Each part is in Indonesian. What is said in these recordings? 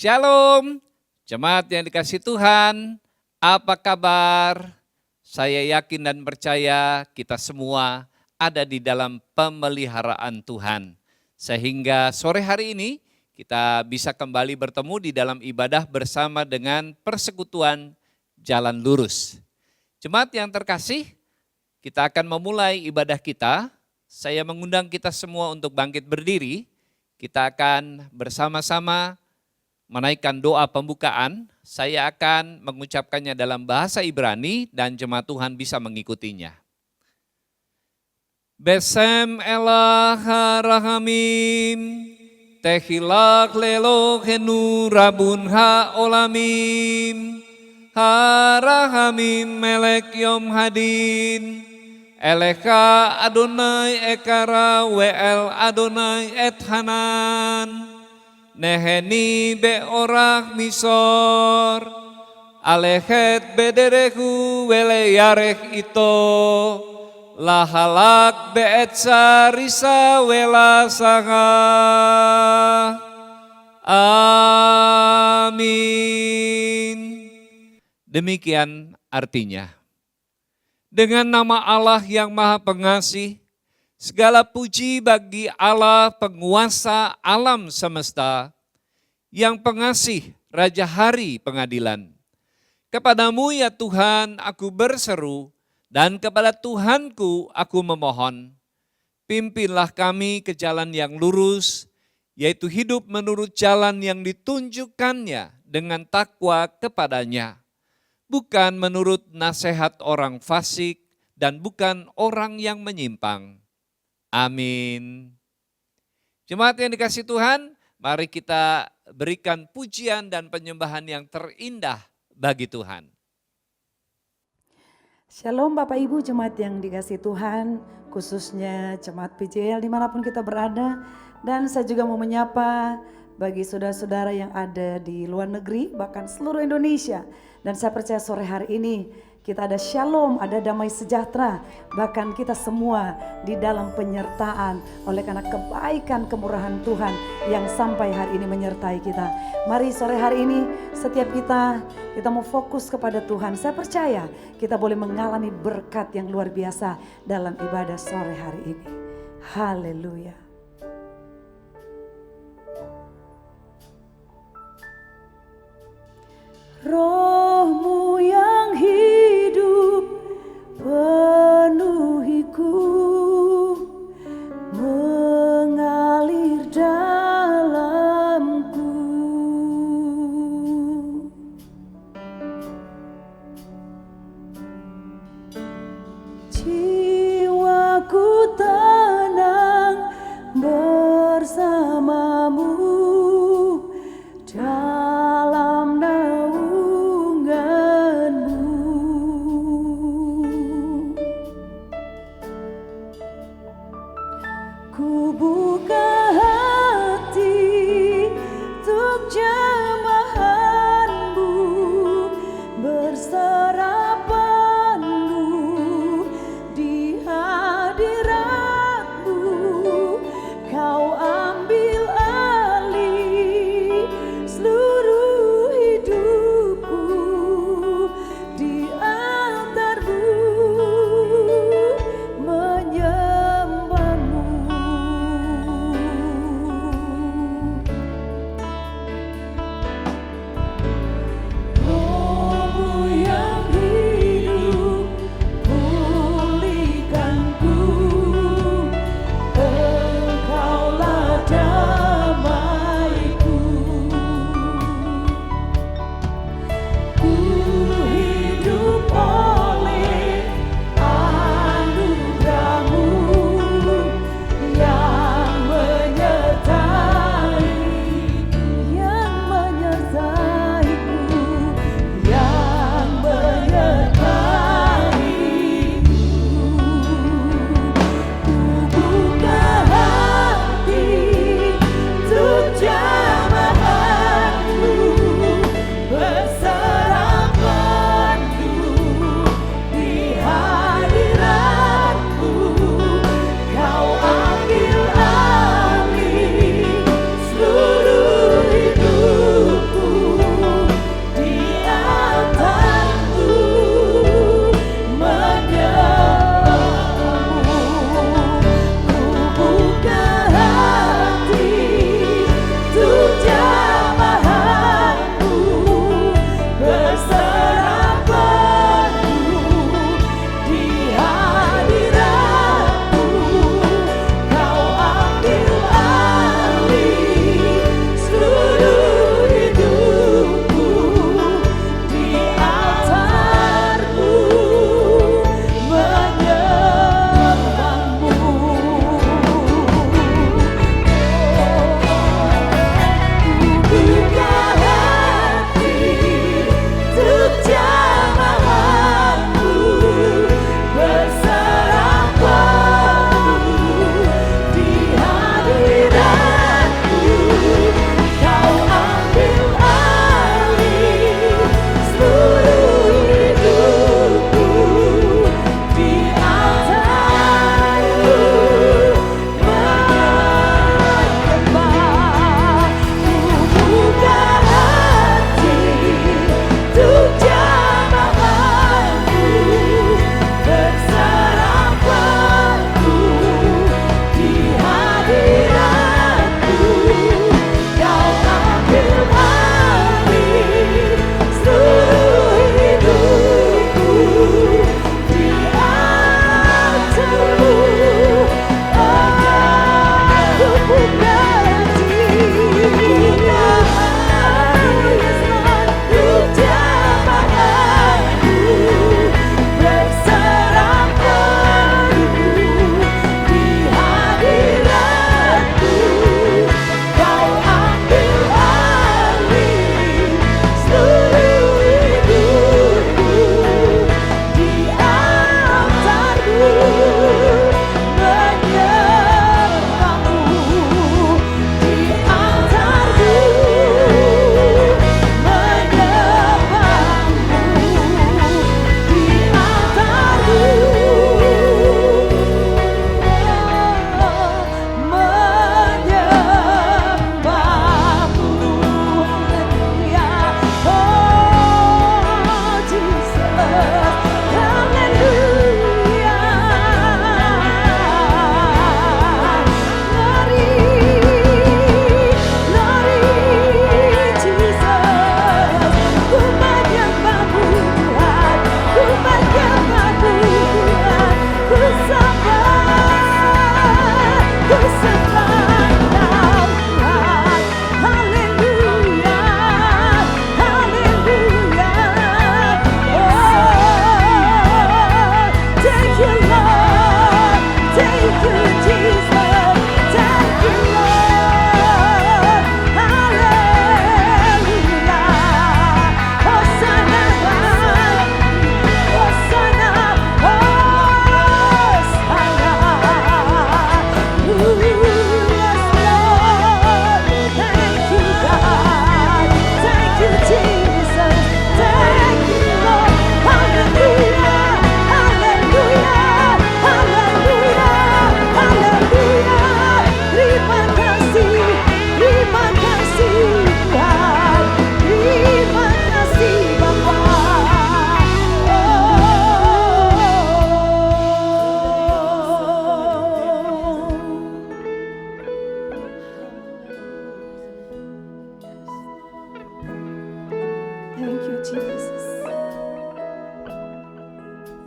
Shalom, jemaat yang dikasihi Tuhan, apa kabar? Saya yakin dan percaya kita semua ada di dalam pemeliharaan Tuhan. Sehingga sore hari ini kita bisa kembali bertemu di dalam ibadah bersama dengan persekutuan Jalan Lurus. Jemaat yang terkasih, kita akan memulai ibadah kita. Saya mengundang kita semua untuk bangkit berdiri. Kita akan bersama-sama menaikkan doa pembukaan. Saya akan mengucapkannya dalam bahasa Ibrani dan jemaat Tuhan bisa mengikutinya. Besem elah harahamim, tehilak lelohenu rabun haolamim, harahamim melek yom hadin, eleka Adonai ekara wel Adonai et hanan, neheni beorach misor, alechet bederehu wele yarech ito, lahalak beetsa risa wela sanga. Amin. Demikian artinya. Dengan nama Allah yang Maha Pengasih, segala puji bagi Allah penguasa alam semesta, yang pengasih Raja Hari Pengadilan. Kepadamu ya Tuhan aku berseru, dan kepada Tuhanku aku memohon. Pimpinlah kami ke jalan yang lurus, yaitu hidup menurut jalan yang ditunjukkannya dengan takwa kepadanya. Bukan menurut nasihat orang fasik dan bukan orang yang menyimpang. Amin. Jemaat yang dikasihi Tuhan, mari kita berikan pujian dan penyembahan yang terindah bagi Tuhan. Shalom Bapak Ibu jemaat yang dikasihi Tuhan, khususnya jemaat PJL dimanapun kita berada. Dan saya juga mau menyapa bagi saudara-saudara yang ada di luar negeri, bahkan seluruh Indonesia. Dan saya percaya sore hari ini kita ada shalom, ada damai sejahtera, bahkan kita semua di dalam penyertaan oleh karena kebaikan kemurahan Tuhan yang sampai hari ini menyertai kita. Mari sore hari ini setiap kita mau fokus kepada Tuhan. Saya percaya kita boleh mengalami berkat yang luar biasa dalam ibadah sore hari ini. Haleluya. Rohmu yang hidup penuhiku, mengalir dalamku. Jiwaku tenang bersamamu dalam naunganmu.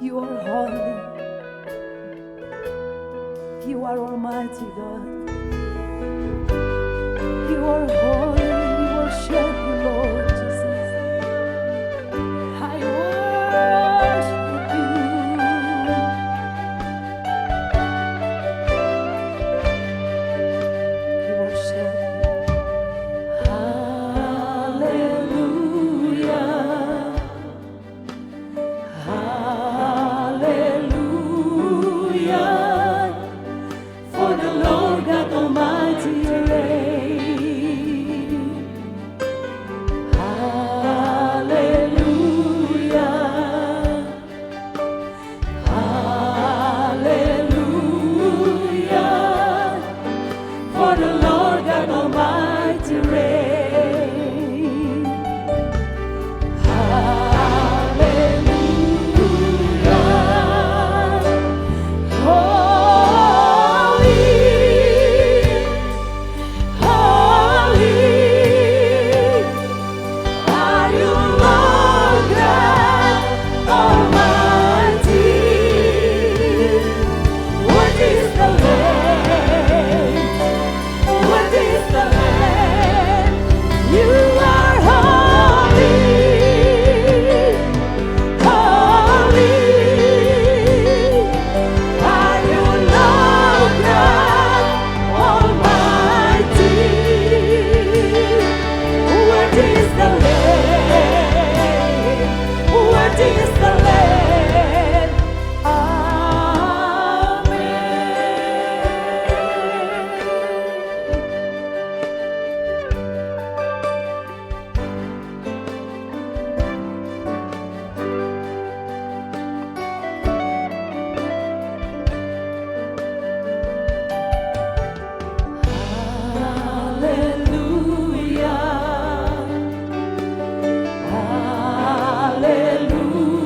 You are holy. You are Almighty God. You are holy. We worship you, Lord Jesus. I worship you. We worship you. Hallelujah. Hallelujah. For the Lord God Almighty reigns. Hallelujah. Hallelujah. For the Lord God Almighty reigns. Hallelujah. Holy, holy are you, Lord God Almighty. What is the Lamb? What is the Lamb? You are holy, holy are you, Lord God Almighty. What is the Lamb? What is the Lamb? Amen.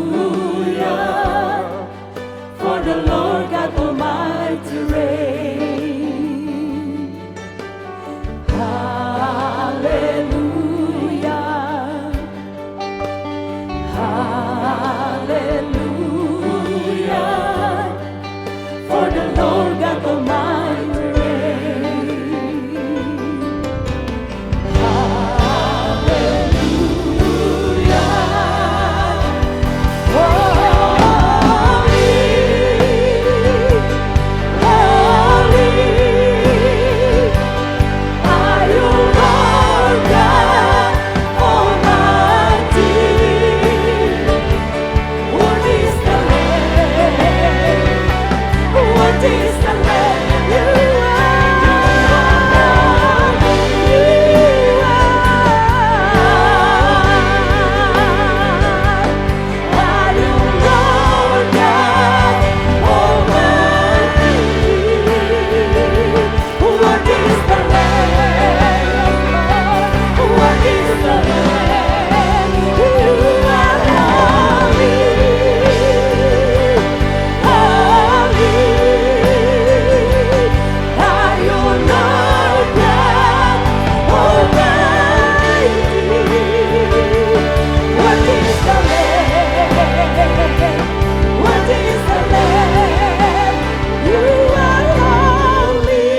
Hallelujah. For the Lord God Almighty reigns. Hallelujah. Hallelujah. For the Lord God Almighty reigns. Hallelujah. Holy, holy are you, Lord God Almighty. What is the Lamb? What is the Lamb? You are you, Lord God Almighty. What is the Lamb? What is the Lamb? You are holy, holy are you, Lord God Almighty. What is the Lamb? What is the Lamb? You are holy,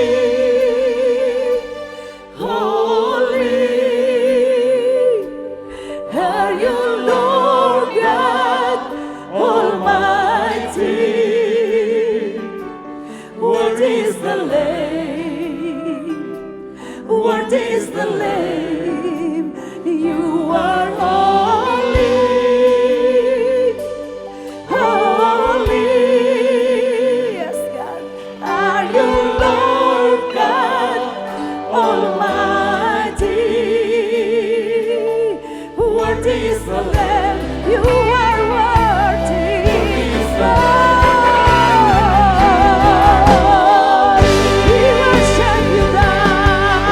holy are you, Lord God Almighty. What is the Lamb? What is the Lamb? You are holy, holy. Yes, God. Are you, Lord God Almighty? What is the Lamb? You are worthy. We worship you, God.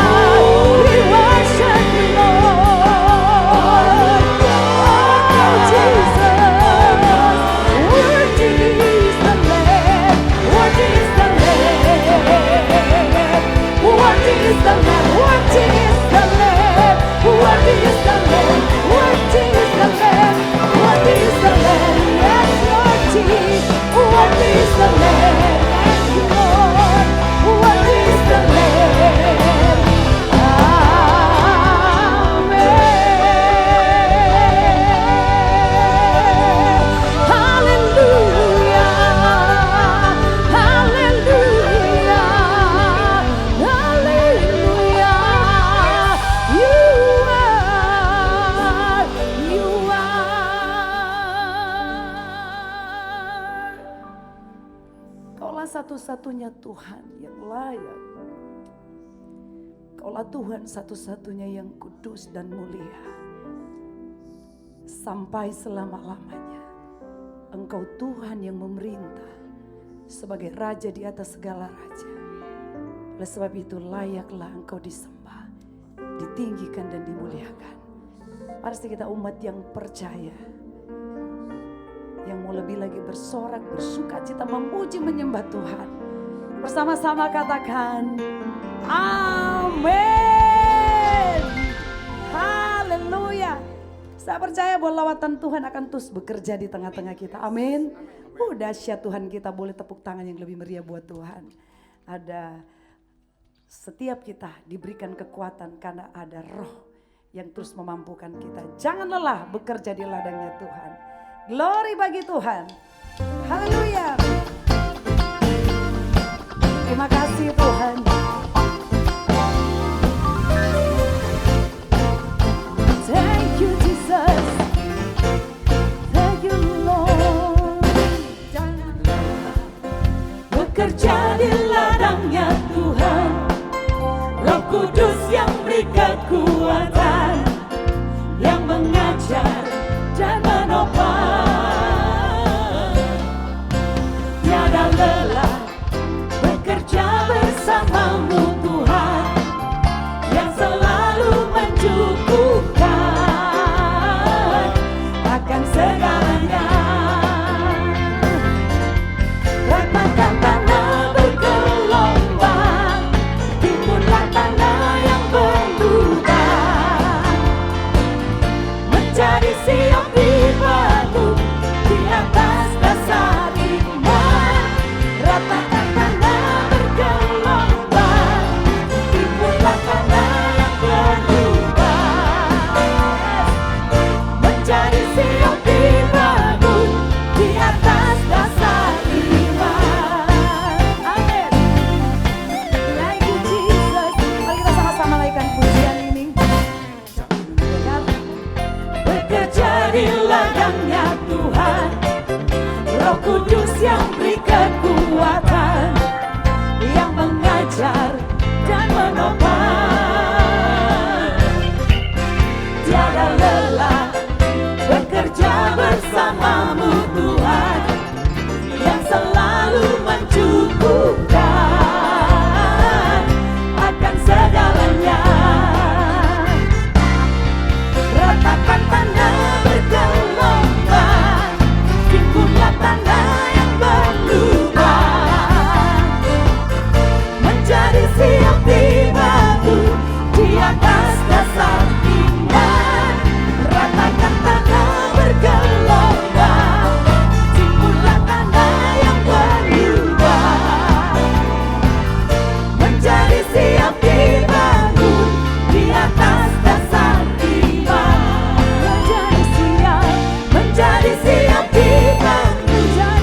We worship Kaulah satu-satunya Tuhan yang layak. Kaulah Tuhan satu-satunya yang kudus dan mulia. Sampai selama-lamanya Engkau Tuhan yang memerintah sebagai Raja di atas segala raja. Oleh sebab itu layaklah Engkau disembah, ditinggikan dan dimuliakan. Mari kita umat yang percaya, yang mau lebih lagi bersorak, bersuka cita, memuji, menyembah Tuhan. Bersama-sama katakan, amin. Haleluya. Saya percaya bahwa lawatan Tuhan akan terus bekerja di tengah-tengah kita. Amin. Dahsyat Tuhan kita, boleh tepuk tangan yang lebih meriah buat Tuhan. Ada setiap kita diberikan kekuatan karena ada roh yang terus memampukan kita. Jangan lelah bekerja di ladangnya Tuhan. Glory bagi Tuhan. Haleluya. Terima kasih Tuhan. Thank you Jesus. Thank you Lord. Jangan lelah bekerja di ladangnya Tuhan. Roh Kudus yang beri kekuatan, yang mengajar dan menopang. Tiada lelah bekerja bersamamu Tuhan, yang selalu mencukupkan akan segalanya. Ratakan tanah bergelombang, timbunlah tanah yang berlubang, menjadi siap dibangun di atas dasar iman. Ratakan tanah bergelombang, timbunlah tanah yang berlubang, menjadi siap dibangun di atas dasar iman. Amin. Thank you Jesus. Mari kita sama-sama naikkan pujian ini. Bekerja di ladangnya Tuhan, Roh Kudus yang beri kekuatan, yang mengajar dan menopang. Tiada lelah bekerja bersamamu Tuhan, yang selalu mencukupkan akan segalanya. Ratakan tanah bergelombang, timbunlah tanah yang berlubang, menjadi siap dibangun di atas dasar iman. Ratakan tanah bergelombang, timbunlah tanah yang berlubang, menjadi siap dibangun di atas dasar iman. Menjadi siap dibangun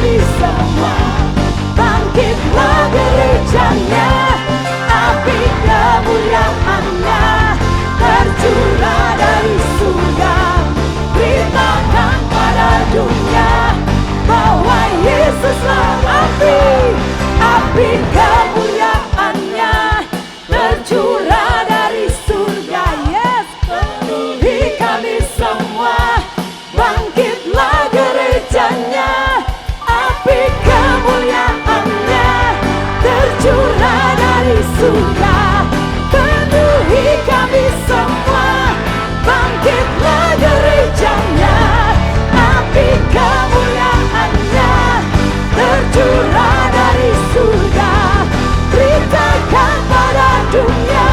kami semua. Bangkitlah gerejanya, api kemuliaan-Nya tercurah dari surga. Beritakan pada dunia bahwa Yesuslah api kemuliaan-Nya tercurah dari surga. Yes, penuhi kami semua. Bangkitlah gerejanya, api kemuliaan-Nya tercurah dari surga. Penuhi kami semua. Bangkitlah gerejanya, api kemuliaan-Nya tercurah dari surga. Beritakan pada dunia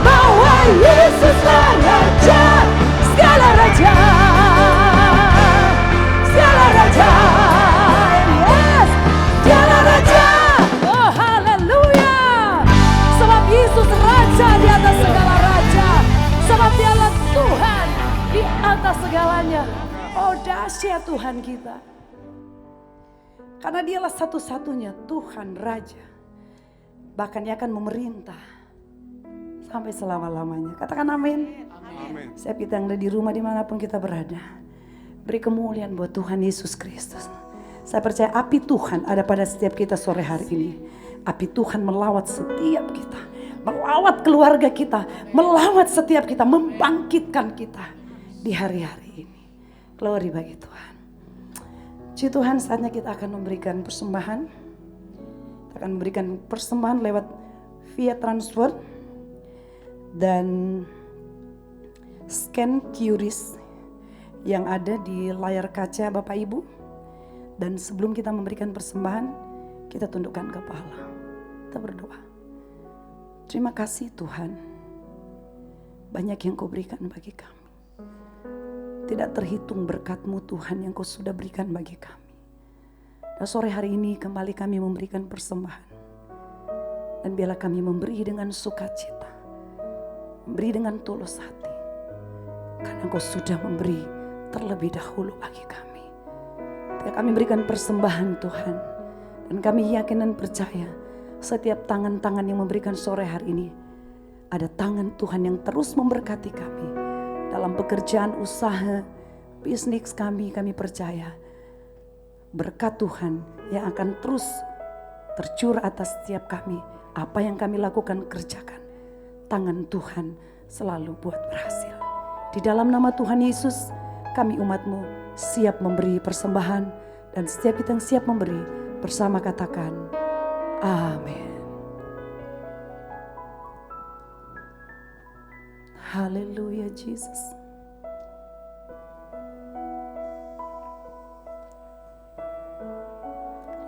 bahwa Yesuslah Raja, segala raja, segala raja. Yes, segala raja. Oh haleluya. Sebab Yesus Raja di atas segala raja. Sebab Dialah Tuhan di atas segalanya. Oh dahsyat Tuhan kita. Karena Dialah satu-satunya Tuhan Raja. Bahkan Dia akan memerintah sampai selama-lamanya. Katakan amin. Amin. Saya kita yang ada di rumah dimanapun kita berada, beri kemuliaan buat Tuhan Yesus Kristus. Saya percaya api Tuhan ada pada setiap kita sore hari ini. Api Tuhan melawat setiap kita, melawat keluarga kita, melawat setiap kita, membangkitkan kita di hari-hari ini. Glory bagi Tuhan. Puji Tuhan, saatnya kita akan memberikan persembahan. Kita akan memberikan persembahan lewat via transfer dan scan QRIS yang ada di layar kaca Bapak Ibu. Dan sebelum kita memberikan persembahan, kita tundukkan kepala. Kita berdoa. Terima kasih Tuhan, banyak yang Kau berikan bagi kami. Tidak terhitung berkat-Mu Tuhan yang Kau sudah berikan bagi kami. Dan sore hari ini kembali kami memberikan persembahan. Dan biarlah kami memberi dengan sukacita, memberi dengan tulus hati. Karena Engkau sudah memberi terlebih dahulu bagi kami. Ketika kami berikan persembahan Tuhan, dan kami yakin dan percaya setiap tangan-tangan yang memberikan sore hari ini, ada tangan Tuhan yang terus memberkati kami. Dalam pekerjaan, usaha, bisnis kami percaya berkat Tuhan yang akan terus tercurah atas setiap kami. Apa yang kami lakukan, kerjakan, tangan Tuhan selalu buat berhasil. Di dalam nama Tuhan Yesus, kami umat-Mu siap memberi persembahan. Dan setiap kita yang siap memberi, bersama katakan amin. Haleluya Jesus.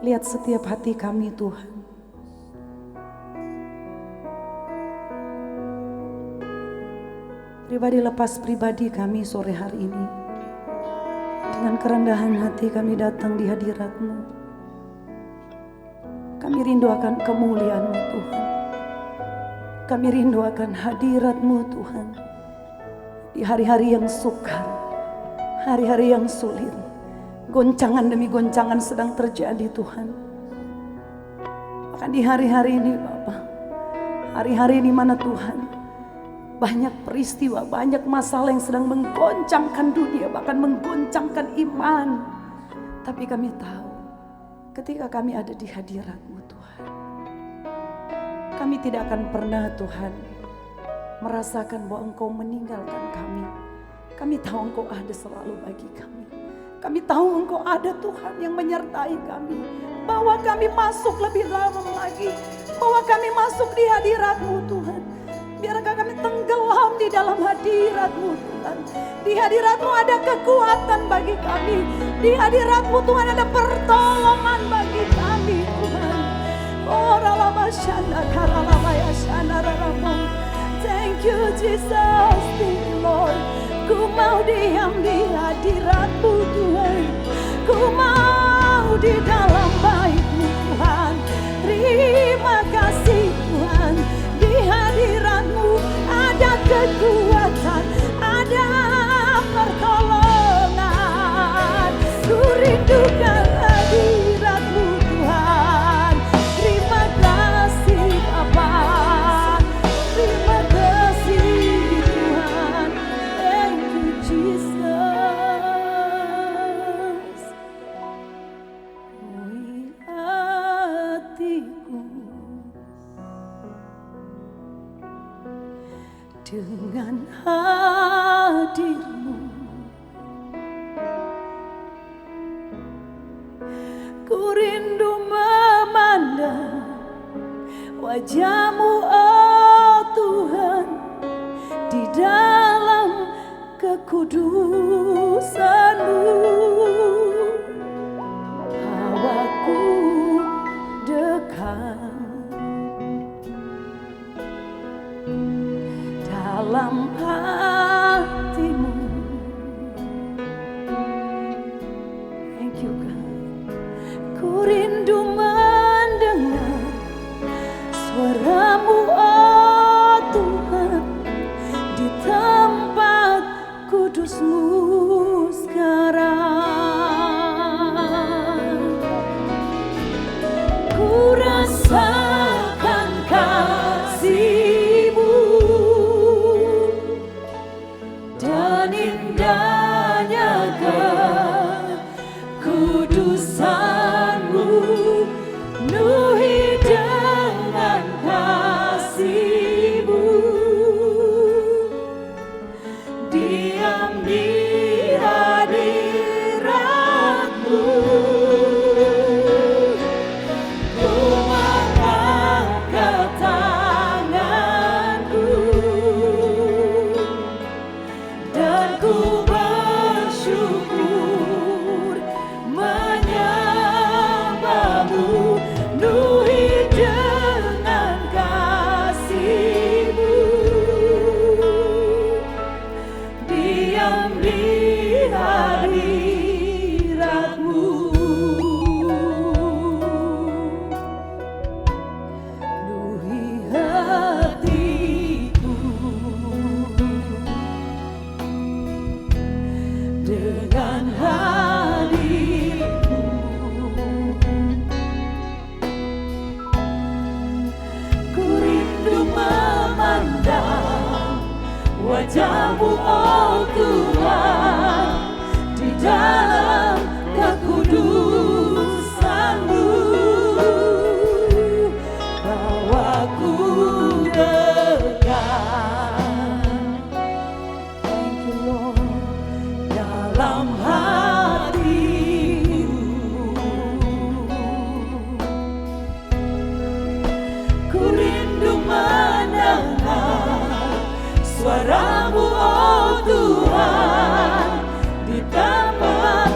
Lihat setiap hati kami Tuhan. Pribadi lepas pribadi kami sore hari ini. Dengan kerendahan hati kami datang di hadirat-Mu. Kami rindu akan kemuliaan-Mu Tuhan. Kami rindu akan hadirat-Mu Tuhan. Di hari-hari yang sukar, hari-hari yang sulit, goncangan demi goncangan sedang terjadi Tuhan. Bahkan di hari-hari ini Bapa, hari-hari di mana Tuhan, banyak peristiwa, banyak masalah yang sedang menggoncangkan dunia, bahkan menggoncangkan iman. Tapi kami tahu, ketika kami ada di hadirat-Mu Tuhan, kami tidak akan pernah Tuhan merasakan bahwa Engkau meninggalkan kami. Kami tahu Engkau ada selalu bagi kami. Kami tahu Engkau ada Tuhan yang menyertai kami. Bahwa kami masuk lebih dalam lagi, bahwa kami masuk di hadirat-Mu Tuhan. Biarkah kami tenggelam di dalam hadirat-Mu Tuhan. Di hadirat-Mu ada kekuatan bagi kami. Di hadirat-Mu Tuhan ada pertolongan bagi kami Tuhan. Oh ralama shana karalama ya shana raramo. Thank you Jesus, thank you Lord. Ku mau diam di hadirat-Mu Tuhan. Ku mau di dalam bait-Mu Tuhan. Terima kasih Tuhan. Di hadirat-Mu ada kekuatan, ada pertolongan. Ku rindukan hadirat. dengan hadir-Mu. Ku rindu memandang wajah-Mu, oh Tuhan, di dalam kekudusan-Mu. Hawaku dekat dalam hati-Mu. Thank you God. Ku rindu mendengar suara-Mu, oh Tuhan, di tempat kudus-Mu sekarang. Ku rasakan kasih-Mu dan indahnya kekudusan-Mu, penuhi dengan kasih-Mu, diam di hadirat-Mu. Ku mengangkat tanganku dan ku bersyukur menyembah-Mu, penuhi dengan kasih-Mu, diam di hadirat-Mu. Penuhi hatiku dengan hadir-Mu. Ku rindu memandang wajah-Mu, oh Tuhan, di dalam kekudusan-Mu. Bawaku dekat, thank you Lord, dalam hati-Mu. Ku rindu mendengar suara-Mu, oh Tuhan, di tempat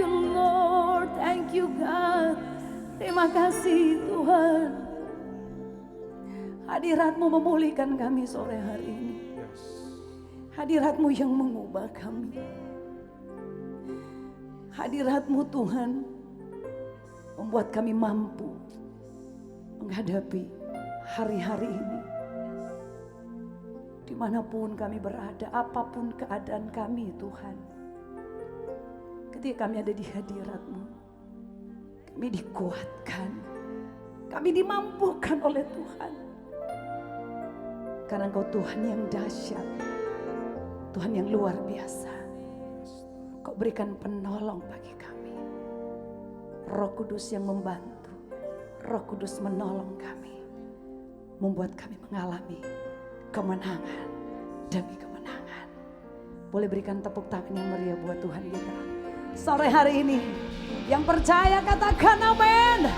you Lord, thank you God. Terima kasih Tuhan. Hadirat-Mu memulihkan kami sore hari ini. Hadirat-Mu yang mengubah kami. Hadirat-Mu Tuhan membuat kami mampu menghadapi hari-hari ini. Dimanapun kami berada, apapun keadaan kami Tuhan. Ketika kami ada di hadirat-Mu, kami dikuatkan, kami dimampukan oleh Tuhan. Karena Engkau Tuhan yang dahsyat, Tuhan yang luar biasa. Kau berikan penolong bagi kami. Roh Kudus yang membantu, Roh Kudus menolong kami, membuat kami mengalami kemenangan demi kemenangan. Boleh berikan tepuk tangan yang meriah buat Tuhan kita sore hari ini. Yang percaya katakan amin.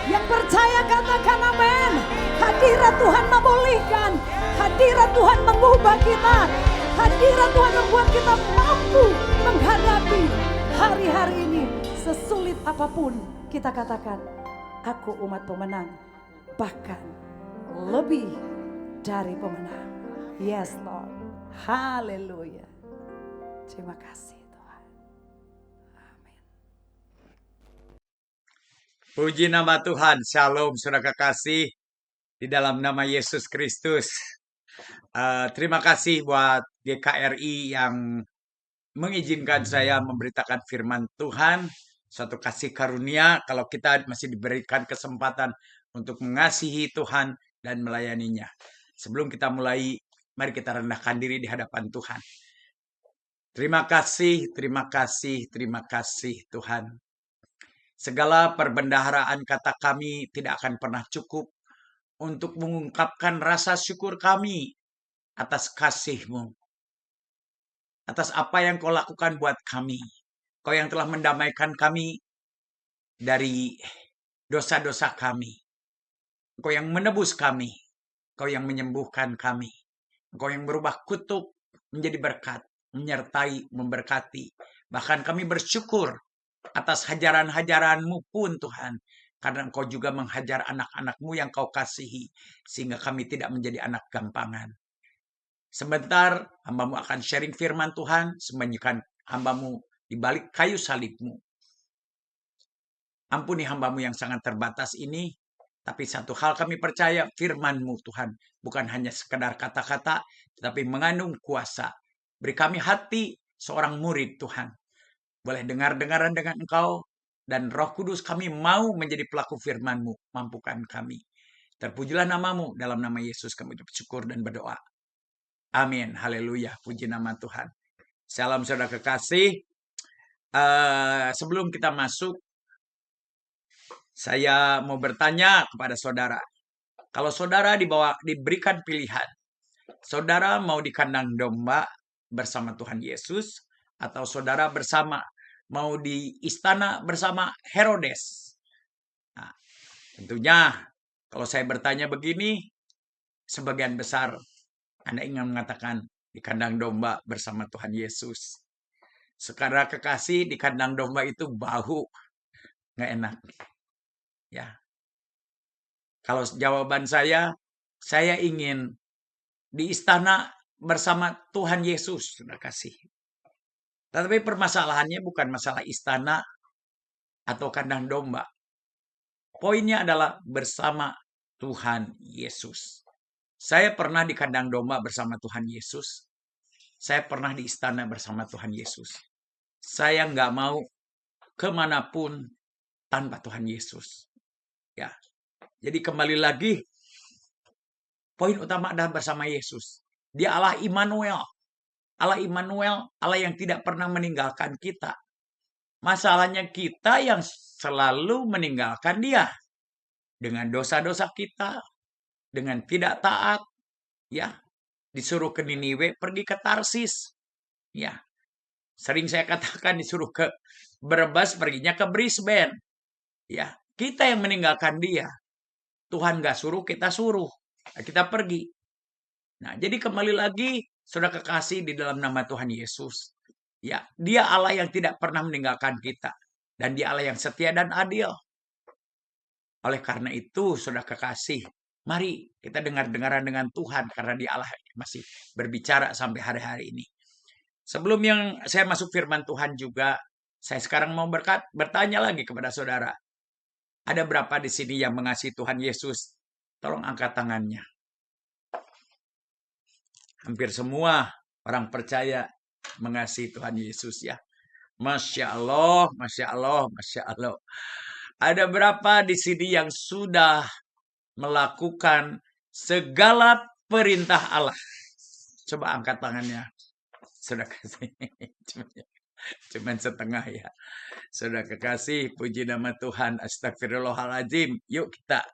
Yang percaya katakan amin. Hadirat Tuhan memulihkan. Hadirat Tuhan mengubah kita. Hadirat Tuhan membuat kita mampu menghadapi hari-hari ini. Sesulit apapun kita katakan, aku umat pemenang. Bahkan lebih dari pemenang. Yes Lord. Haleluya. Terima kasih Tuhan. Amin. Puji nama Tuhan. Shalom saudara kekasih di dalam nama Yesus Kristus. Terima kasih buat GKRI yang mengizinkan saya memberitakan firman Tuhan. Suatu kasih karunia kalau kita masih diberikan kesempatan untuk mengasihi Tuhan dan melayaninya. Sebelum kita mulai, mari kita rendahkan diri di hadapan Tuhan. Terima kasih, terima kasih, terima kasih Tuhan. Segala perbendaharaan kata kami tidak akan pernah cukup untuk mengungkapkan rasa syukur kami atas kasih-Mu. Atas apa yang Kau lakukan buat kami. Kau yang telah mendamaikan kami dari dosa-dosa kami. Kau yang menebus kami. Kau yang menyembuhkan kami. Kau yang berubah kutuk menjadi berkat. Menyertai, memberkati. Bahkan kami bersyukur atas hajaran-hajaran-Mu pun Tuhan. Karena Engkau juga menghajar anak-anak-Mu yang Kau kasihi. Sehingga kami tidak menjadi anak gampangan. Sebentar hamba-Mu akan sharing firman Tuhan. Sembunyikan hamba-Mu di balik kayu salib-Mu. Ampuni hamba-Mu yang sangat terbatas ini. Tapi satu hal kami percaya, firman-Mu Tuhan. Bukan hanya sekedar kata-kata, tetapi mengandung kuasa. Beri kami hati seorang murid Tuhan. Boleh dengar-dengaran dengan Engkau. Dan Roh Kudus kami mau menjadi pelaku firman-Mu. Mampukan kami. Terpujilah nama-Mu. Dalam nama Yesus kami bersyukur dan berdoa. Amin. Haleluya. Puji nama Tuhan. Salam saudara kekasih. Sebelum kita masuk, saya mau bertanya kepada saudara. Kalau saudara diberikan pilihan, saudara mau di kandang domba bersama Tuhan Yesus, atau saudara mau di istana bersama Herodes? Nah, tentunya kalau saya bertanya begini, sebagian besar Anda ingin mengatakan di kandang domba bersama Tuhan Yesus. Saudara kekasih, di kandang domba itu bau, nggak enak. Ya. Kalau jawaban saya ingin di istana bersama Tuhan Yesus, saudara kasih. Tetapi permasalahannya bukan masalah istana atau kandang domba. Poinnya adalah bersama Tuhan Yesus. Saya pernah di kandang domba bersama Tuhan Yesus. Saya pernah di istana bersama Tuhan Yesus. Saya nggak mau kemanapun tanpa Tuhan Yesus. Ya, jadi kembali lagi, poin utama adalah bersama Yesus. Dia Allah Immanuel. Allah Immanuel, Allah yang tidak pernah meninggalkan kita. Masalahnya kita yang selalu meninggalkan Dia. Dengan dosa-dosa kita, dengan tidak taat, ya, disuruh ke Niniwe, pergi ke Tarsis. Ya, sering saya katakan disuruh ke Brebes, perginya ke Brisbane. Ya, kita yang meninggalkan Dia. Tuhan gak suruh, kita suruh. Kita pergi. Nah, jadi kembali lagi, saudara kekasih di dalam nama Tuhan Yesus. Ya, Dia Allah yang tidak pernah meninggalkan kita. Dan Dia Allah yang setia dan adil. Oleh karena itu, saudara kekasih, mari kita dengar-dengaran dengan Tuhan karena Dia Allah masih berbicara sampai hari-hari ini. Sebelum yang saya masuk firman Tuhan juga, saya sekarang mau bertanya lagi kepada saudara. Ada berapa di sini yang mengasihi Tuhan Yesus? Tolong angkat tangannya. Hampir semua orang percaya mengasihi Tuhan Yesus ya. Masya Allah, Masya Allah, Masya Allah. Ada berapa di sini yang sudah melakukan segala perintah Allah? Coba angkat tangannya. Sudah kasih. Cuman setengah ya. Sudah kekasih, puji nama Tuhan. Astagfirullahaladzim. Yuk kita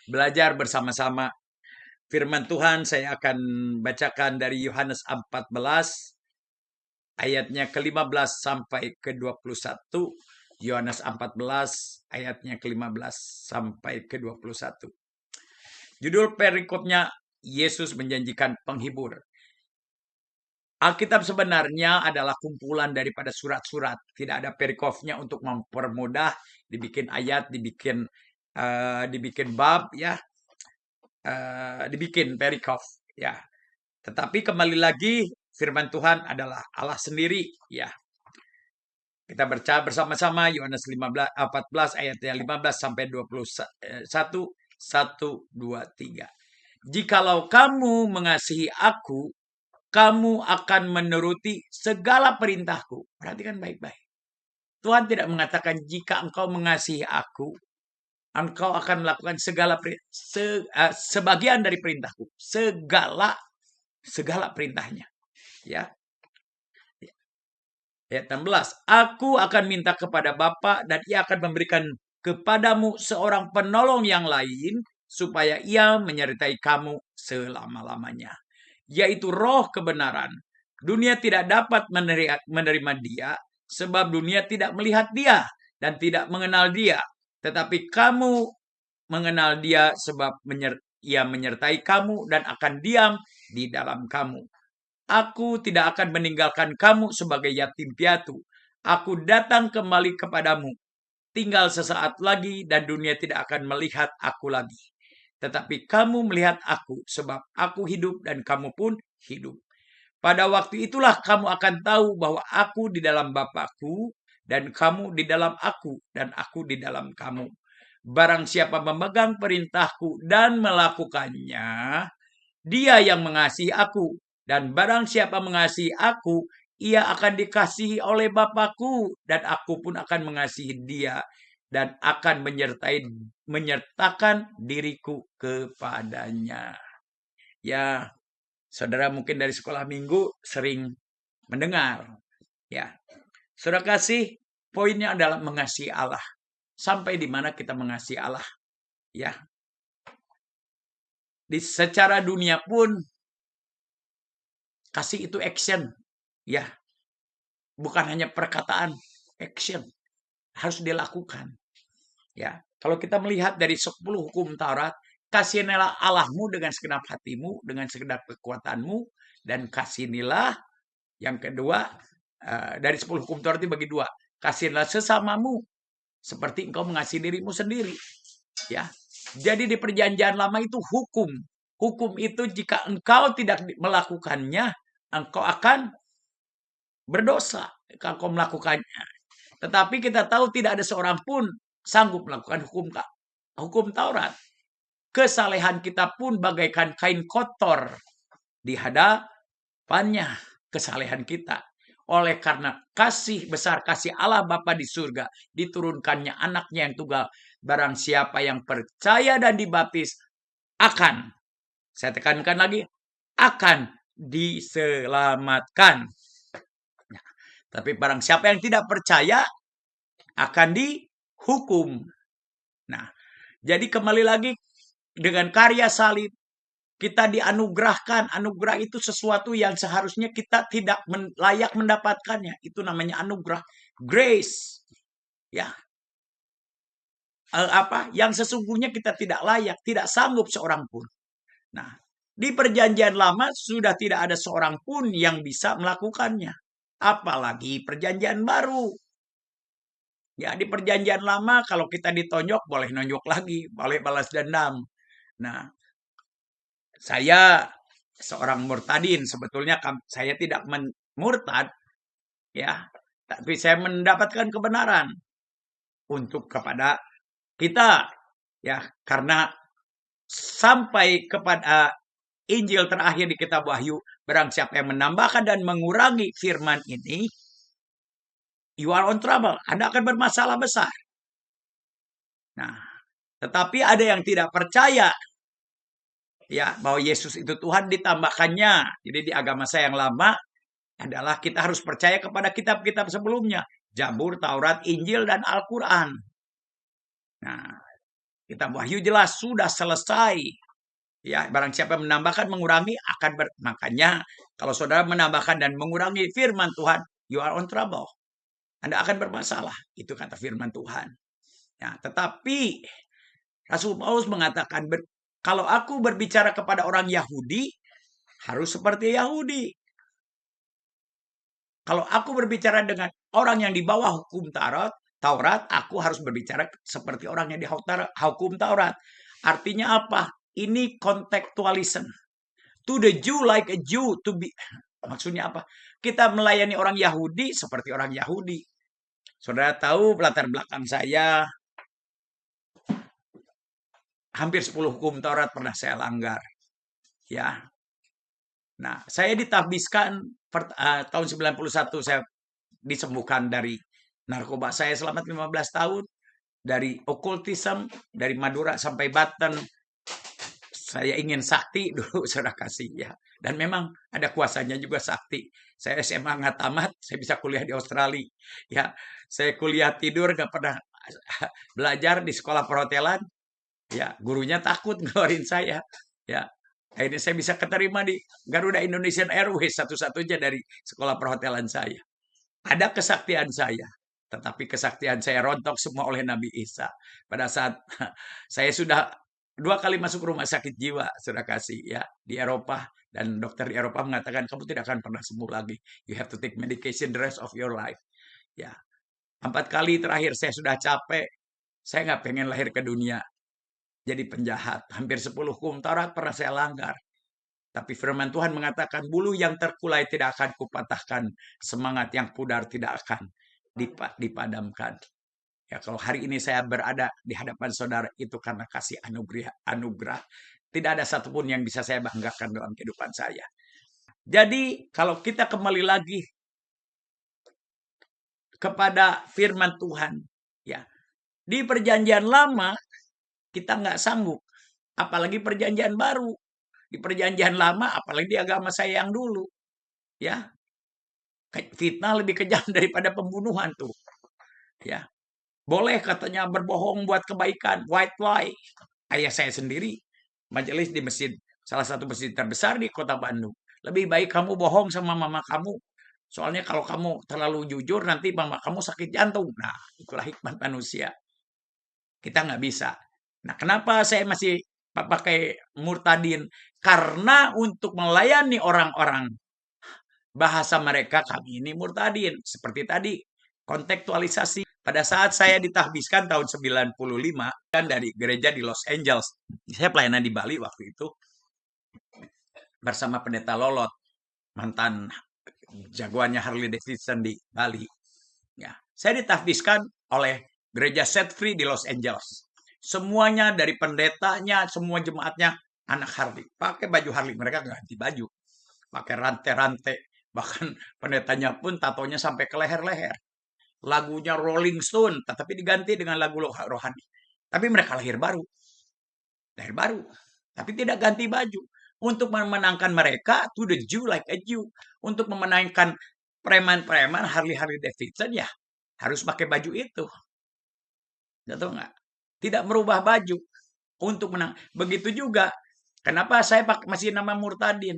belajar bersama-sama. Firman Tuhan saya akan bacakan dari Yohanes 14 ayatnya ke-15 sampai ke-21. Yohanes 14 ayatnya ke-15 sampai ke-21. Judul perikopnya Yesus menjanjikan penghibur. Alkitab sebenarnya adalah kumpulan daripada surat-surat. Tidak ada perikopnya untuk mempermudah, dibikin ayat, dibikin bab ya. Dibikin perikop ya. Tetapi kembali lagi firman Tuhan adalah Allah sendiri ya. Kita baca bersama-sama Yohanes 14 ayatnya 15 sampai 21. 1, 2, 3. Jikalau kamu mengasihi aku, kamu akan menuruti segala perintahku. Perhatikan baik-baik. Tuhan tidak mengatakan jika engkau mengasihi aku, engkau akan melakukan sebagian dari perintahku. Segala perintahnya. Ya. Ayat 16. Aku akan minta kepada Bapa dan Ia akan memberikan kepadamu seorang penolong yang lain supaya Ia menyertai kamu selama-lamanya. Yaitu roh kebenaran. Dunia tidak dapat menerima Dia sebab dunia tidak melihat Dia dan tidak mengenal Dia. Tetapi kamu mengenal Dia sebab Ia menyertai kamu dan akan diam di dalam kamu. Aku tidak akan meninggalkan kamu sebagai yatim piatu. Aku datang kembali kepadamu. Tinggal sesaat lagi dan dunia tidak akan melihat aku lagi. Tetapi kamu melihat aku sebab aku hidup dan kamu pun hidup. Pada waktu itulah kamu akan tahu bahwa aku di dalam Bapa-Ku dan kamu di dalam aku dan aku di dalam kamu. Barang siapa memegang perintahku dan melakukannya, dia yang mengasihi aku. Dan barang siapa mengasihi aku, ia akan dikasihi oleh Bapa-Ku dan aku pun akan mengasihi dia dan akan menyertakan diriku kepadanya. Ya, saudara mungkin dari sekolah minggu sering mendengar. Ya, saudara kasih, poinnya adalah mengasihi Allah. Sampai di mana kita mengasihi Allah. Ya, secara dunia pun kasih itu action, ya, bukan hanya perkataan, action harus dilakukan, ya. Kalau kita melihat dari 10 hukum Taurat, kasihilah Allahmu dengan segenap hatimu, dengan segenap kekuatanmu, dan kasihanilah yang kedua dari 10 hukum Taurat itu bagi 2, kasihilah sesamamu seperti engkau mengasihi dirimu sendiri, ya. Jadi di perjanjian lama itu hukum. Hukum itu jika engkau tidak melakukannya, engkau akan berdosa kalau engkau melakukannya. Tetapi kita tahu tidak ada seorang pun sanggup melakukan hukum Taurat. Kesalehan kita pun bagaikan kain kotor di hadapannya, kesalehan kita. Oleh karena besar kasih Allah Bapa di surga, diturunkannya anaknya yang tunggal. Barang siapa yang percaya dan dibaptis akan, saya tekankan lagi, akan diselamatkan. Nah, tapi barang siapa yang tidak percaya akan dihukum. Nah, jadi kembali lagi dengan karya salib kita dianugerahkan. Anugerah itu sesuatu yang seharusnya kita tidak layak mendapatkannya. Itu namanya anugerah, grace. Ya. Yang sesungguhnya kita tidak layak, tidak sanggup seorang pun. Nah, di perjanjian lama sudah tidak ada seorang pun yang bisa melakukannya. Apalagi perjanjian baru. Ya, di perjanjian lama kalau kita ditonjok boleh nonjok lagi, boleh balas dendam. Nah, saya seorang murtadin, sebetulnya saya tidak murtad, ya, tapi saya mendapatkan kebenaran untuk kepada kita, ya, karena sampai kepada Injil terakhir di kitab Wahyu, barang siapa yang menambahkan dan mengurangi firman ini, you are on trouble, Anda akan bermasalah besar. Nah, tetapi ada yang tidak percaya, ya, bahwa Yesus itu Tuhan, ditambahkannya. Jadi di agama saya yang lama adalah kita harus percaya kepada kitab-kitab sebelumnya, Zabur, Taurat, Injil, dan Al-Quran. Nah, kitab Wahyu jelas sudah selesai. Ya, barang siapa menambahkan, mengurangi akan makanya kalau saudara menambahkan dan mengurangi firman Tuhan, you are on trouble. Anda akan bermasalah. Itu kata firman Tuhan. Ya, tetapi Rasul Paulus mengatakan, kalau aku berbicara kepada orang Yahudi, harus seperti Yahudi. Kalau aku berbicara dengan orang yang di bawah hukum Taurat, aku harus berbicara seperti orang yang di hukum Taurat. Artinya apa? Ini contextualism. To the Jew like a Jew. Maksudnya apa? Kita melayani orang Yahudi seperti orang Yahudi. Saudara tahu latar belakang saya, hampir 10 hukum Taurat pernah saya langgar. Ya. Nah, saya ditahbiskan tahun 91, saya disembuhkan dari narkoba. Saya selamat 15 tahun. Dari okultisme, dari Madura sampai Banten. Saya ingin sakti dulu, saudara kasih, ya. Dan memang ada kuasanya juga sakti. Saya SMA nggak tamat, saya bisa kuliah di Australia. Ya, saya kuliah tidur, nggak pernah belajar di sekolah perhotelan. Ya, gurunya takut ngeluarin saya. Ya, akhirnya saya bisa keterima di Garuda Indonesian Airways, satu-satunya dari sekolah perhotelan saya. Ada kesaktian saya, tetapi kesaktian saya rontok semua oleh Nabi Isa. Pada saat saya sudah 2 kali masuk rumah sakit jiwa, sudah kasih, ya, di Eropa, dan dokter di Eropa mengatakan kamu tidak akan pernah sembuh lagi. You have to take medication the rest of your life. Ya, 4 kali terakhir saya sudah capek. Saya nggak pengen lahir ke dunia jadi penjahat. Hampir 10 hukum Taurat pernah saya langgar. Tapi firman Tuhan mengatakan, bulu yang terkulai tidak akan kupatahkan, semangat yang pudar tidak akan dipadamkan. Ya, kalau hari ini saya berada di hadapan saudara, itu karena kasih anugerah. Tidak ada satupun yang bisa saya banggakan dalam kehidupan saya. Jadi, kalau kita kembali lagi kepada firman Tuhan, ya, di perjanjian lama kita nggak sanggup, apalagi perjanjian baru. Di perjanjian lama, apalagi di agama saya yang dulu, ya, fitnah lebih kejam daripada pembunuhan tuh, ya. Boleh katanya berbohong buat kebaikan, white lie. Ayah saya sendiri majelis di masjid, salah satu masjid terbesar di kota Bandung. Lebih baik kamu bohong sama mama kamu. Soalnya kalau kamu terlalu jujur, nanti mama kamu sakit jantung. Nah, itulah hikmat manusia. Kita nggak bisa. Nah, kenapa saya masih pakai murtadin? Karena untuk melayani orang-orang, bahasa mereka kami ini murtadin. Seperti tadi, kontekstualisasi. Pada saat saya ditahbiskan tahun 95 kan dari gereja di Los Angeles. Saya pelayanan di Bali waktu itu bersama pendeta Lolot, mantan jagoannya Harley Davidson di Bali. Ya, saya ditahbiskan oleh gereja Set Free di Los Angeles. Semuanya dari pendetanya, semua jemaatnya anak Harley. Pakai baju Harley, mereka ganti baju. Pakai rantai-rantai. Bahkan pendetanya pun tatonya sampai ke leher-leher. Lagunya Rolling Stone, tetapi diganti dengan lagu rohani. Tapi mereka lahir baru. Lahir baru. Tapi tidak ganti baju. Untuk memenangkan mereka, to the Jew like a Jew. Untuk memenangkan preman-preman Harley Davidson, ya harus pakai baju itu. Tahu nggak? Tidak merubah baju untuk menang. Begitu juga, kenapa saya masih nama murtadin?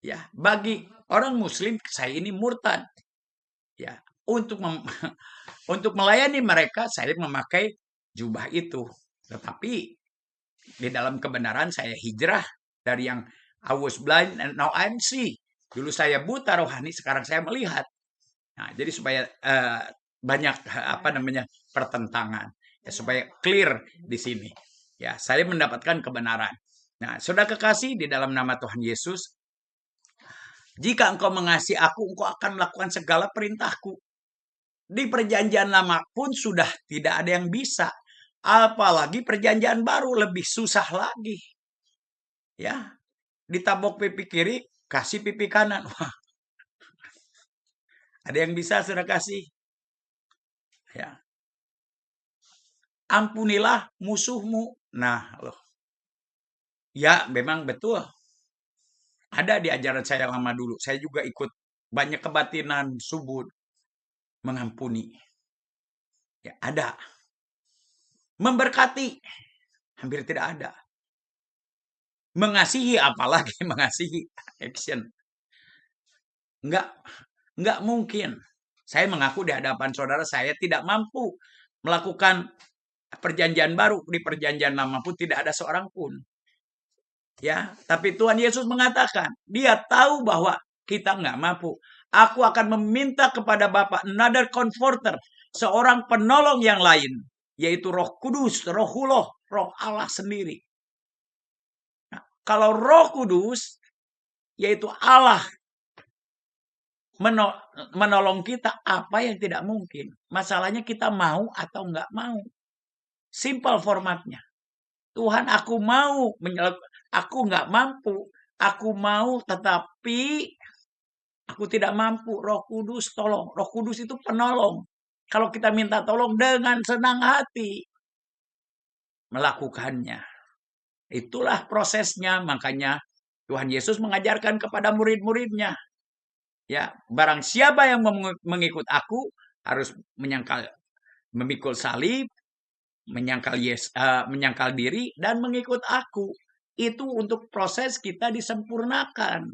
Ya, bagi orang Muslim, saya ini murtad. Ya, untuk untuk melayani mereka, saya memakai jubah itu. Tetapi di dalam kebenaran saya hijrah dari yang I was blind and now I'm see. Dulu saya buta rohani, sekarang saya melihat. Nah, jadi supaya banyak pertentangan. Ya, supaya clear di sini. Ya, saya mendapatkan kebenaran. Nah, saudara kekasih di dalam nama Tuhan Yesus, jika engkau mengasihi aku, engkau akan melakukan segala perintahku. Di perjanjian lama pun sudah tidak ada yang bisa. Apalagi perjanjian baru lebih susah lagi. Ya, ditabok pipi kiri, kasih pipi kanan. Wah, ada yang bisa saudara kasih? Ya. Ampunilah musuhmu. Nah, loh. Ya, memang betul. Ada di ajaran saya lama dulu. Saya juga ikut banyak kebatinan subuh mengampuni. Ya, ada. Memberkati hampir tidak ada. Mengasihi apalagi mengasihi action. Enggak mungkin. Saya mengaku di hadapan saudara saya tidak mampu melakukan perjanjian baru. Di perjanjian lama pun tidak ada seorang pun. Ya, tapi Tuhan Yesus mengatakan, dia tahu bahwa kita nggak mampu. Aku akan meminta kepada Bapa another comforter, seorang penolong yang lain, yaitu Roh Kudus, Rohullah, Roh Allah sendiri. Nah, kalau Roh Kudus, yaitu Allah menolong kita, apa yang tidak mungkin? Masalahnya kita mau atau nggak mau. Simple formatnya. Tuhan, aku mau aku nggak mampu, aku mau tetapi aku tidak mampu. Roh Kudus tolong. Roh Kudus itu penolong. Kalau kita minta tolong dengan senang hati melakukannya. Itulah prosesnya. Makanya Tuhan Yesus mengajarkan kepada murid-muridnya. Ya, barang siapa yang mengikut aku harus memikul salib, menyangkal diri dan mengikut aku. Itu untuk proses kita disempurnakan.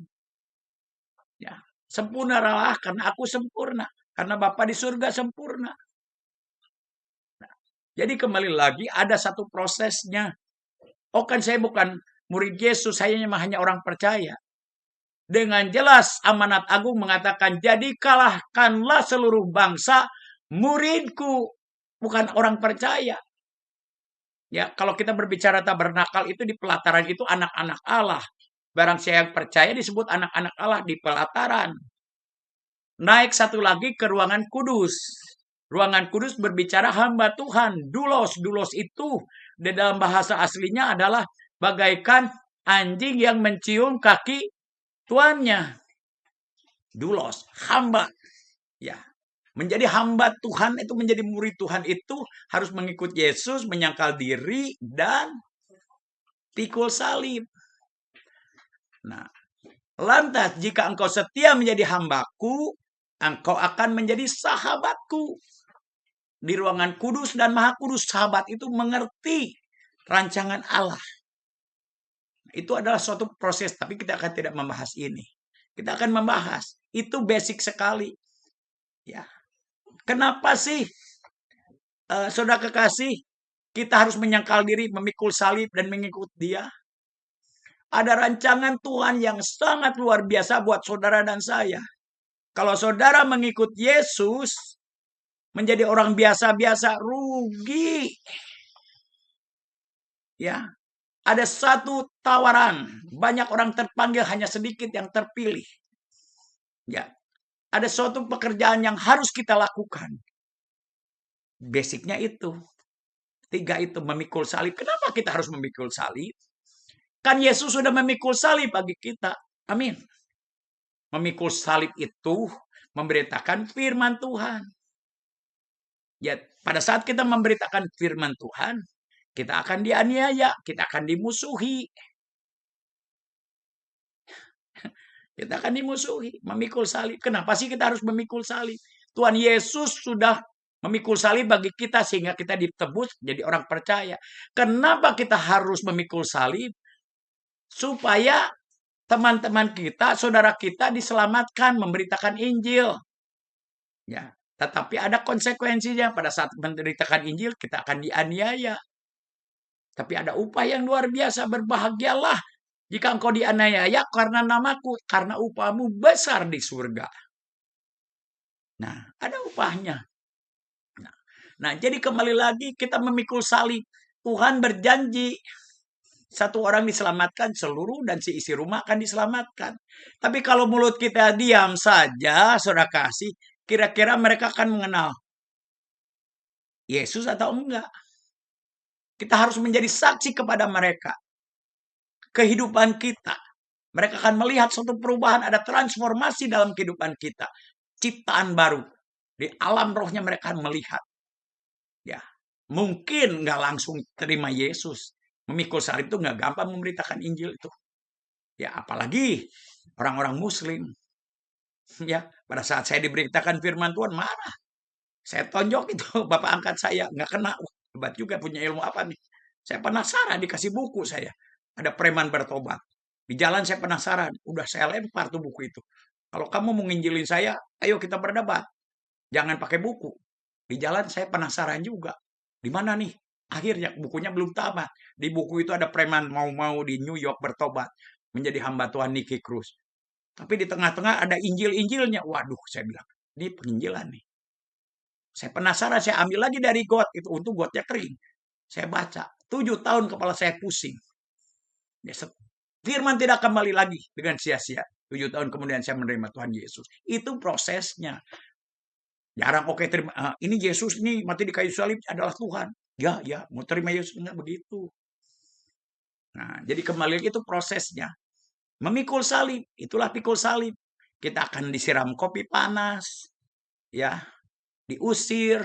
Ya, sempurnalah karena aku sempurna, karena Bapa di surga sempurna. Nah, jadi kembali lagi ada satu prosesnya. Oh, kan saya bukan murid Yesus, saya hanya orang percaya. Dengan jelas amanat agung mengatakan, jadikanlah seluruh bangsa muridku, bukan orang percaya. Ya, kalau kita berbicara tabernakal itu di pelataran itu anak-anak Allah. Barang siapa yang percaya disebut anak-anak Allah di pelataran. Naik satu lagi ke ruangan kudus. Ruangan kudus berbicara hamba Tuhan. Dulos. Dulos itu di dalam bahasa aslinya adalah bagaikan anjing yang mencium kaki tuannya. Dulos, hamba. Ya. Menjadi hamba Tuhan itu, menjadi murid Tuhan itu harus mengikut Yesus, menyangkal diri, dan pikul salib. Nah, lantas jika engkau setia menjadi hambaku, engkau akan menjadi sahabatku. Di ruangan kudus dan maha kudus, sahabat itu mengerti rancangan Allah. Itu adalah suatu proses, tapi kita akan tidak membahas ini. Kita akan membahas, itu basic sekali. Ya. Kenapa sih, saudara kekasih, kita harus menyangkal diri, memikul salib, dan mengikut dia? Ada rancangan Tuhan yang sangat luar biasa buat saudara dan saya. Kalau saudara mengikut Yesus, menjadi orang biasa-biasa, rugi. Ya, ada satu tawaran. Banyak orang terpanggil, hanya sedikit yang terpilih. Ya, ada suatu pekerjaan yang harus kita lakukan. Basicnya itu. 3 itu, memikul salib. Kenapa kita harus memikul salib? Kan Yesus sudah memikul salib bagi kita. Amin. Memikul salib itu memberitakan firman Tuhan. Ya, pada saat kita memberitakan firman Tuhan, kita akan dianiaya, kita akan dimusuhi. Kita akan dimusuhi, memikul salib. Kenapa sih kita harus memikul salib? Tuhan Yesus sudah memikul salib bagi kita sehingga kita ditebus jadi orang percaya. Kenapa kita harus memikul salib? Supaya teman-teman kita, saudara kita diselamatkan, memberitakan Injil. Ya, tetapi ada konsekuensinya. Pada saat memberitakan Injil, kita akan dianiaya. Tapi ada upah yang luar biasa. Berbahagialah jika engkau dianiaya karena namaku, karena upahmu besar di surga. Nah, ada upahnya. Nah, jadi kembali lagi kita memikul salib. Tuhan berjanji satu orang diselamatkan, seluruh dan si isi rumah akan diselamatkan. Tapi kalau mulut kita diam saja, saudara kasih, kira-kira mereka akan mengenal Yesus atau enggak? Kita harus menjadi saksi kepada mereka. Kehidupan kita. Mereka akan melihat suatu perubahan, ada transformasi dalam kehidupan kita. Ciptaan baru. Di alam rohnya mereka akan melihat. Ya, mungkin nggak langsung terima Yesus. Memikul salib itu nggak gampang memberitakan Injil itu. Ya, apalagi orang-orang Muslim. Ya, pada saat saya diberitakan firman Tuhan, marah. Saya tonjok itu bapak angkat saya, nggak kena. Hebat juga, punya ilmu apa nih? Saya penasaran, dikasih buku saya. Ada preman bertobat. Di jalan saya penasaran, udah saya lempar tuh buku itu. Kalau kamu mau nginjilin saya, ayo kita berdebat. Jangan pakai buku. Di jalan saya penasaran juga. Di mana nih? Akhirnya bukunya belum tamat. Di buku itu ada preman mau-mau di New York bertobat. Menjadi hamba Tuhan Nicky Cruz. Tapi di tengah-tengah ada Injil-Injilnya. Waduh, saya bilang, ini penginjilan nih. Saya penasaran, saya ambil lagi dari got. Itu untuk gotnya kering. Saya baca. 7 tahun kepala saya pusing. Ya, firman tidak kembali lagi dengan sia-sia. 7 tahun kemudian saya menerima Tuhan Yesus. Itu prosesnya. Jarang oke terima. Ini Yesus ini mati di kayu salib adalah Tuhan. Ya, ya, mau terima Yesus enggak begitu. Nah, jadi kembali lagi itu prosesnya. Memikul salib, itulah pikul salib. Kita akan disiram kopi panas, ya, diusir.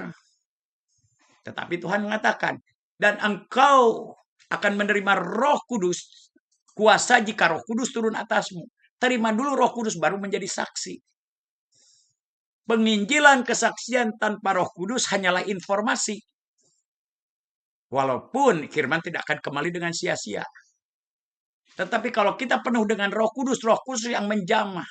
Tetapi Tuhan mengatakan, dan engkau akan menerima Roh Kudus, kuasa jika Roh Kudus turun atasmu. Terima dulu Roh Kudus baru menjadi saksi. Penginjilan kesaksian tanpa Roh Kudus hanyalah informasi. Walaupun firman tidak akan kembali dengan sia-sia. Tetapi kalau kita penuh dengan Roh Kudus yang menjamah.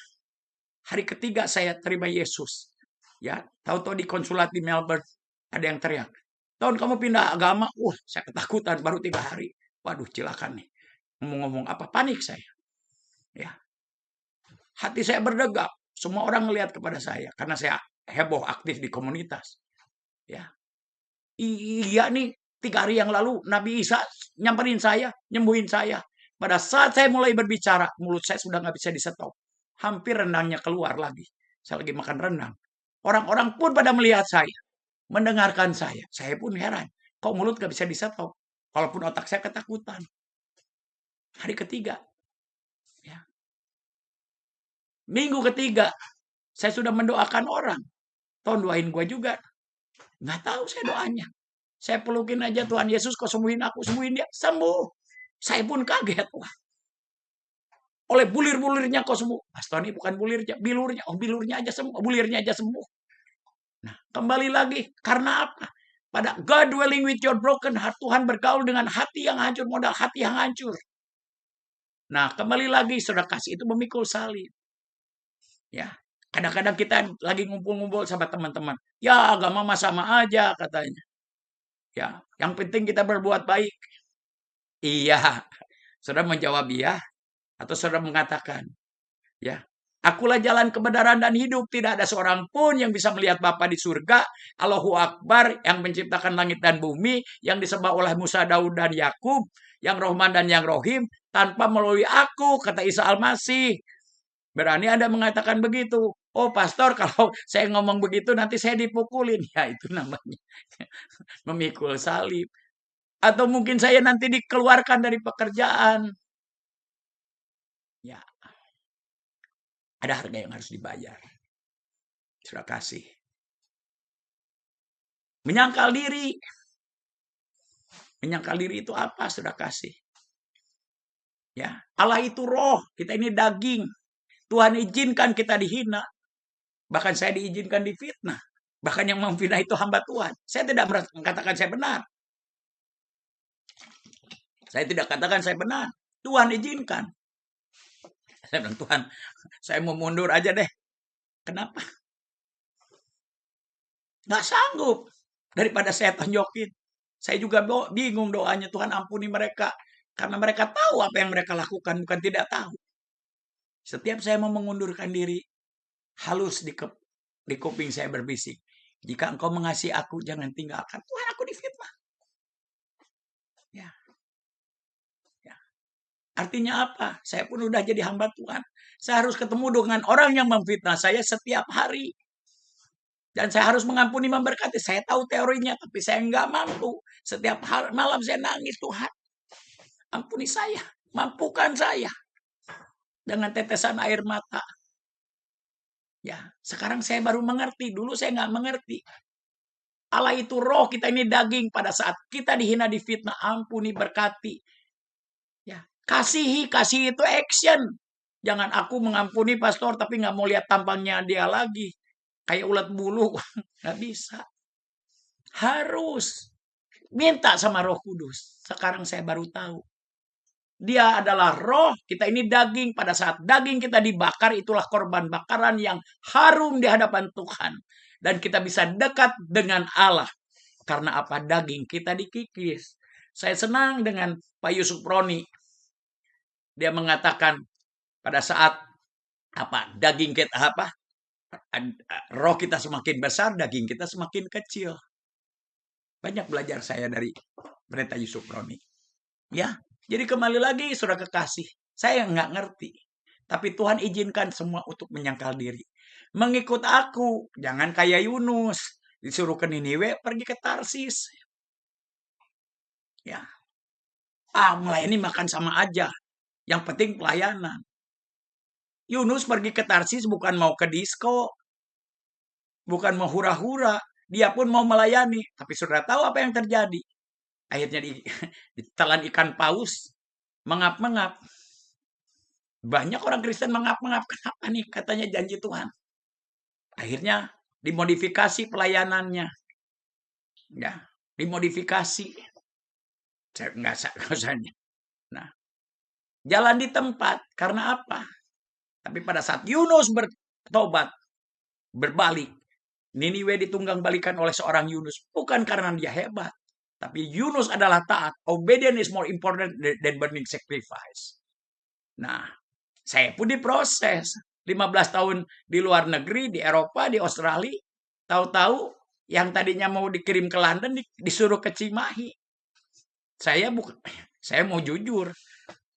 Hari ketiga saya terima Yesus. Ya, tahu-tahu di konsulat di Melbourne ada yang teriak, "Tahun kamu pindah agama?" Saya ketakutan baru 3 hari. Waduh, cilakan nih. Ngomong-ngomong apa? Panik saya. Ya. Hati saya berdegap. Semua orang melihat kepada saya karena saya heboh aktif di komunitas. Ya. Iya nih, 3 hari yang lalu Nabi Isa nyamperin saya, nyembuhin saya. Pada saat saya mulai berbicara, mulut saya sudah nggak bisa disetop. Hampir rendangnya keluar lagi. Saya lagi makan rendang. Orang-orang pun pada melihat saya, mendengarkan saya. Saya pun heran. Kok mulut nggak bisa disetop? Walaupun otak saya ketakutan. Hari ketiga. Ya. Minggu ketiga, saya sudah mendoakan orang. Tuhan doain gue juga. Nggak tahu saya doanya. Saya pelukin aja, Tuhan Yesus kau sembuhin aku, sembuhin dia. Sembuh. Saya pun kaget. Wah. Oleh bulir-bulirnya kau sembuh. Mas Tony bukan bulirnya, bilurnya. Oh, bilurnya aja sembuh, bulirnya aja sembuh. Nah, kembali lagi. Karena apa? Pada God dwelling with your broken heart. Tuhan bergaul dengan hati yang hancur, modal hati yang hancur. Nah, kembali lagi, saudara kasih itu memikul salib. Ya, kadang-kadang kita lagi ngumpul-ngumpul sama teman-teman. Ya, agama mah sama aja katanya. Ya, yang penting kita berbuat baik. Iya. Saudara menjawab iya atau saudara mengatakan, ya, akulah jalan kebenaran dan hidup. Tidak ada seorang pun yang bisa melihat Bapa di surga. Allahu Akbar yang menciptakan langit dan bumi, yang disembah oleh Musa, Daud, dan Yakub, yang Rahman dan yang Rohim, tanpa melalui aku, kata Isa Al-Masih. Berani Anda mengatakan begitu. Oh, pastor, kalau saya ngomong begitu nanti saya dipukulin. Ya, itu namanya memikul salib. Atau mungkin saya nanti dikeluarkan dari pekerjaan. Ya, ada harga yang harus dibayar. Sudah kasih. Menyangkal diri. Menyangkal diri itu apa? Sudah kasih. Ya, Allah itu roh, kita ini daging. Tuhan izinkan kita dihina. Bahkan saya diizinkan difitnah. Bahkan yang memfitnah itu hamba Tuhan. Saya tidak mengatakan saya benar. Saya tidak katakan saya benar. Tuhan izinkan. Saya bilang, Tuhan, saya mau mundur aja deh. Kenapa? Nggak sanggup. Daripada saya tonjokin. Saya juga bingung doanya. Tuhan ampuni mereka. Karena mereka tahu apa yang mereka lakukan. Bukan tidak tahu. Setiap saya mau mengundurkan diri. Halus di kuping saya berbisik. Jika engkau mengasihi aku, jangan tinggalkan. Tuhan, aku difitnah. Ya, ya. Artinya apa? Saya pun udah jadi hamba Tuhan. Saya harus ketemu dengan orang yang memfitnah saya setiap hari. Dan saya harus mengampuni, memberkati. Saya tahu teorinya, tapi saya nggak mampu. Setiap malam saya nangis, Tuhan, ampuni saya. Mampukan saya. Dengan tetesan air mata. Ya, sekarang saya baru mengerti. Dulu saya nggak mengerti. Allah itu roh, kita ini daging. Pada saat kita dihina, difitnah, ampuni, berkati. Ya, kasihi itu action. Jangan aku mengampuni pastor tapi nggak mau lihat tampangnya dia lagi. Kayak ulat bulu, nggak bisa. Harus minta sama Roh Kudus. Sekarang saya baru tahu. Dia adalah roh, kita ini daging. Pada saat daging kita dibakar, itulah korban bakaran yang harum di hadapan Tuhan. Dan kita bisa dekat dengan Allah. Karena apa? Daging kita dikikis. Saya senang dengan Pak Yusuf Roni. Dia mengatakan pada saat daging kita roh kita semakin besar, daging kita semakin kecil. Banyak belajar saya dari Pendeta Yusuf Roni. Ya, jadi kembali lagi, saudara kekasih, saya nggak ngerti. Tapi Tuhan izinkan semua untuk menyangkal diri. Mengikut aku, jangan kayak Yunus. Disuruh ke Niniwe, pergi ke Tarsis. Ya, melayani makan sama aja. Yang penting pelayanan. Yunus pergi ke Tarsis bukan mau ke disco. Bukan mau hura-hura. Dia pun mau melayani. Tapi saudara tahu apa yang terjadi? Akhirnya ditelan ikan paus. Mengap-mengap. Banyak orang Kristen mengap-mengap. Kenapa nih? Katanya janji Tuhan. Akhirnya dimodifikasi pelayanannya. Ya, dimodifikasi. Saya nggak usahanya. Nah, jalan di tempat. Karena apa? Tapi pada saat Yunus bertobat, berbalik, Niniwe ditunggang balikan oleh seorang Yunus. Bukan karena dia hebat. Tapi Yunus adalah taat. Obedience is more important than burning sacrifice. Nah, saya pun diproses. 15 tahun di luar negeri, di Eropa, di Australia. Tahu-tahu yang tadinya mau dikirim ke London disuruh ke Cimahi. Saya mau jujur.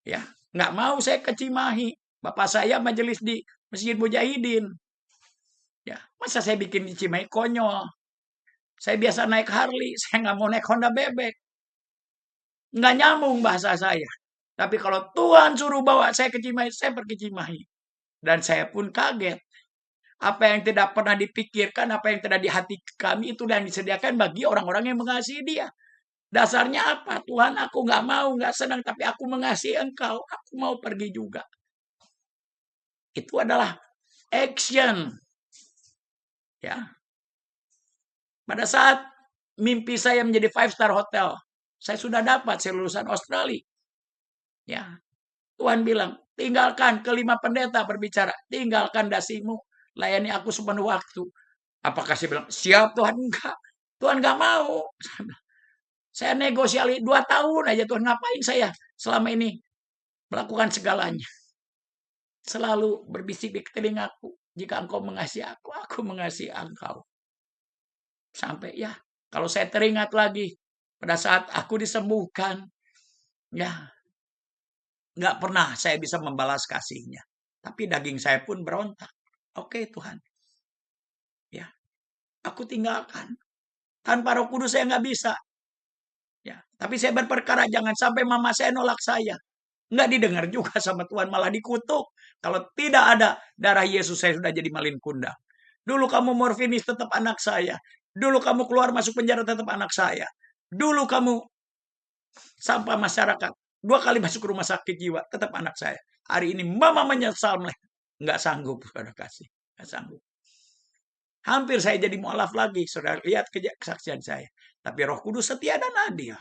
Ya, nggak mau saya ke Cimahi. Bapak saya majelis di Masjid Mujahidin. Ya, masa saya bikin di Cimahi, konyol. Saya biasa naik Harley, saya nggak mau naik Honda bebek. Nggak nyambung bahasa saya. Tapi kalau Tuhan suruh bawa saya ke Cimahi, saya pergi Cimahi. Dan saya pun kaget. Apa yang tidak pernah dipikirkan, apa yang tidak di hati kami, itu yang disediakan bagi orang-orang yang mengasihi dia. Dasarnya apa? Tuhan, aku nggak mau, nggak senang, tapi aku mengasihi engkau. Aku mau pergi juga. Itu adalah action. Ya. Pada saat mimpi saya menjadi 5-star hotel, saya sudah dapat, saya lulusan Australia. Ya. Tuhan bilang, tinggalkan kelima pendeta berbicara, tinggalkan dasimu, layani aku sepenuh waktu. Apakah saya bilang, siap Tuhan? Enggak. Tuhan enggak mau. Saya negosiasi 2 tahun aja, Tuhan, ngapain saya selama ini melakukan segalanya. Selalu berbisik di telingaku, jika engkau mengasihi aku mengasihi engkau. Sampai ya, kalau saya teringat lagi, pada saat aku disembuhkan, ya, nggak pernah saya bisa membalas kasihnya. Tapi daging saya pun berontak. Oke Tuhan. Ya, aku tinggalkan. Tanpa Roh Kudus saya nggak bisa. Ya, tapi saya berperkara jangan sampai mama saya nolak saya. Nggak didengar juga sama Tuhan, malah dikutuk. Kalau tidak ada darah Yesus, saya sudah jadi malin kundang. Dulu kamu morfinis, tetap anak saya. Dulu kamu keluar masuk penjara, tetap anak saya. Dulu kamu sampah masyarakat, 2 kali masuk ke rumah sakit jiwa, tetap anak saya. Hari ini mama menyesal, nggak sanggup, saudara kasih, nggak sanggup. Hampir saya jadi mualaf lagi, saudara lihat kesaksian saya. Tapi Roh Kudus setia dan adil.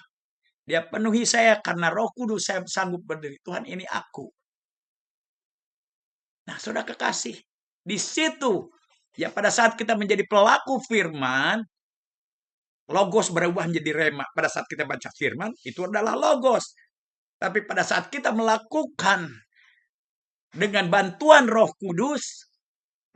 Dia penuhi saya karena Roh Kudus saya sanggup berdiri. Tuhan, ini aku. Nah, saudara kekasih, di situ ya pada saat kita menjadi pelaku firman, logos berubah menjadi rema. Pada saat kita baca firman, itu adalah logos. Tapi pada saat kita melakukan dengan bantuan Roh Kudus,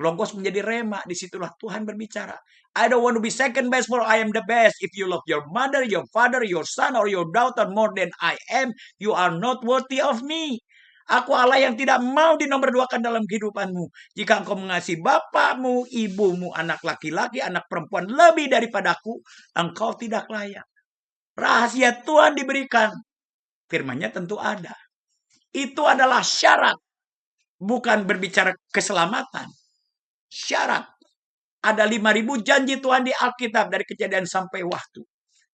logos menjadi rema. Disitulah Tuhan berbicara. I don't want to be second best, for I am the best. If you love your mother, your father, your son, or your daughter more than I am, you are not worthy of me. Aku Allah yang tidak mau dinomorduakan dalam kehidupanmu. Jika engkau mengasihi bapakmu, ibumu, anak laki-laki, anak perempuan lebih daripadaku, engkau tidak layak. Rahasia Tuhan diberikan. Firman-Nya tentu ada. Itu adalah syarat. Bukan berbicara keselamatan. Syarat. Ada 5.000 janji Tuhan di Alkitab dari Kejadian sampai Waktu.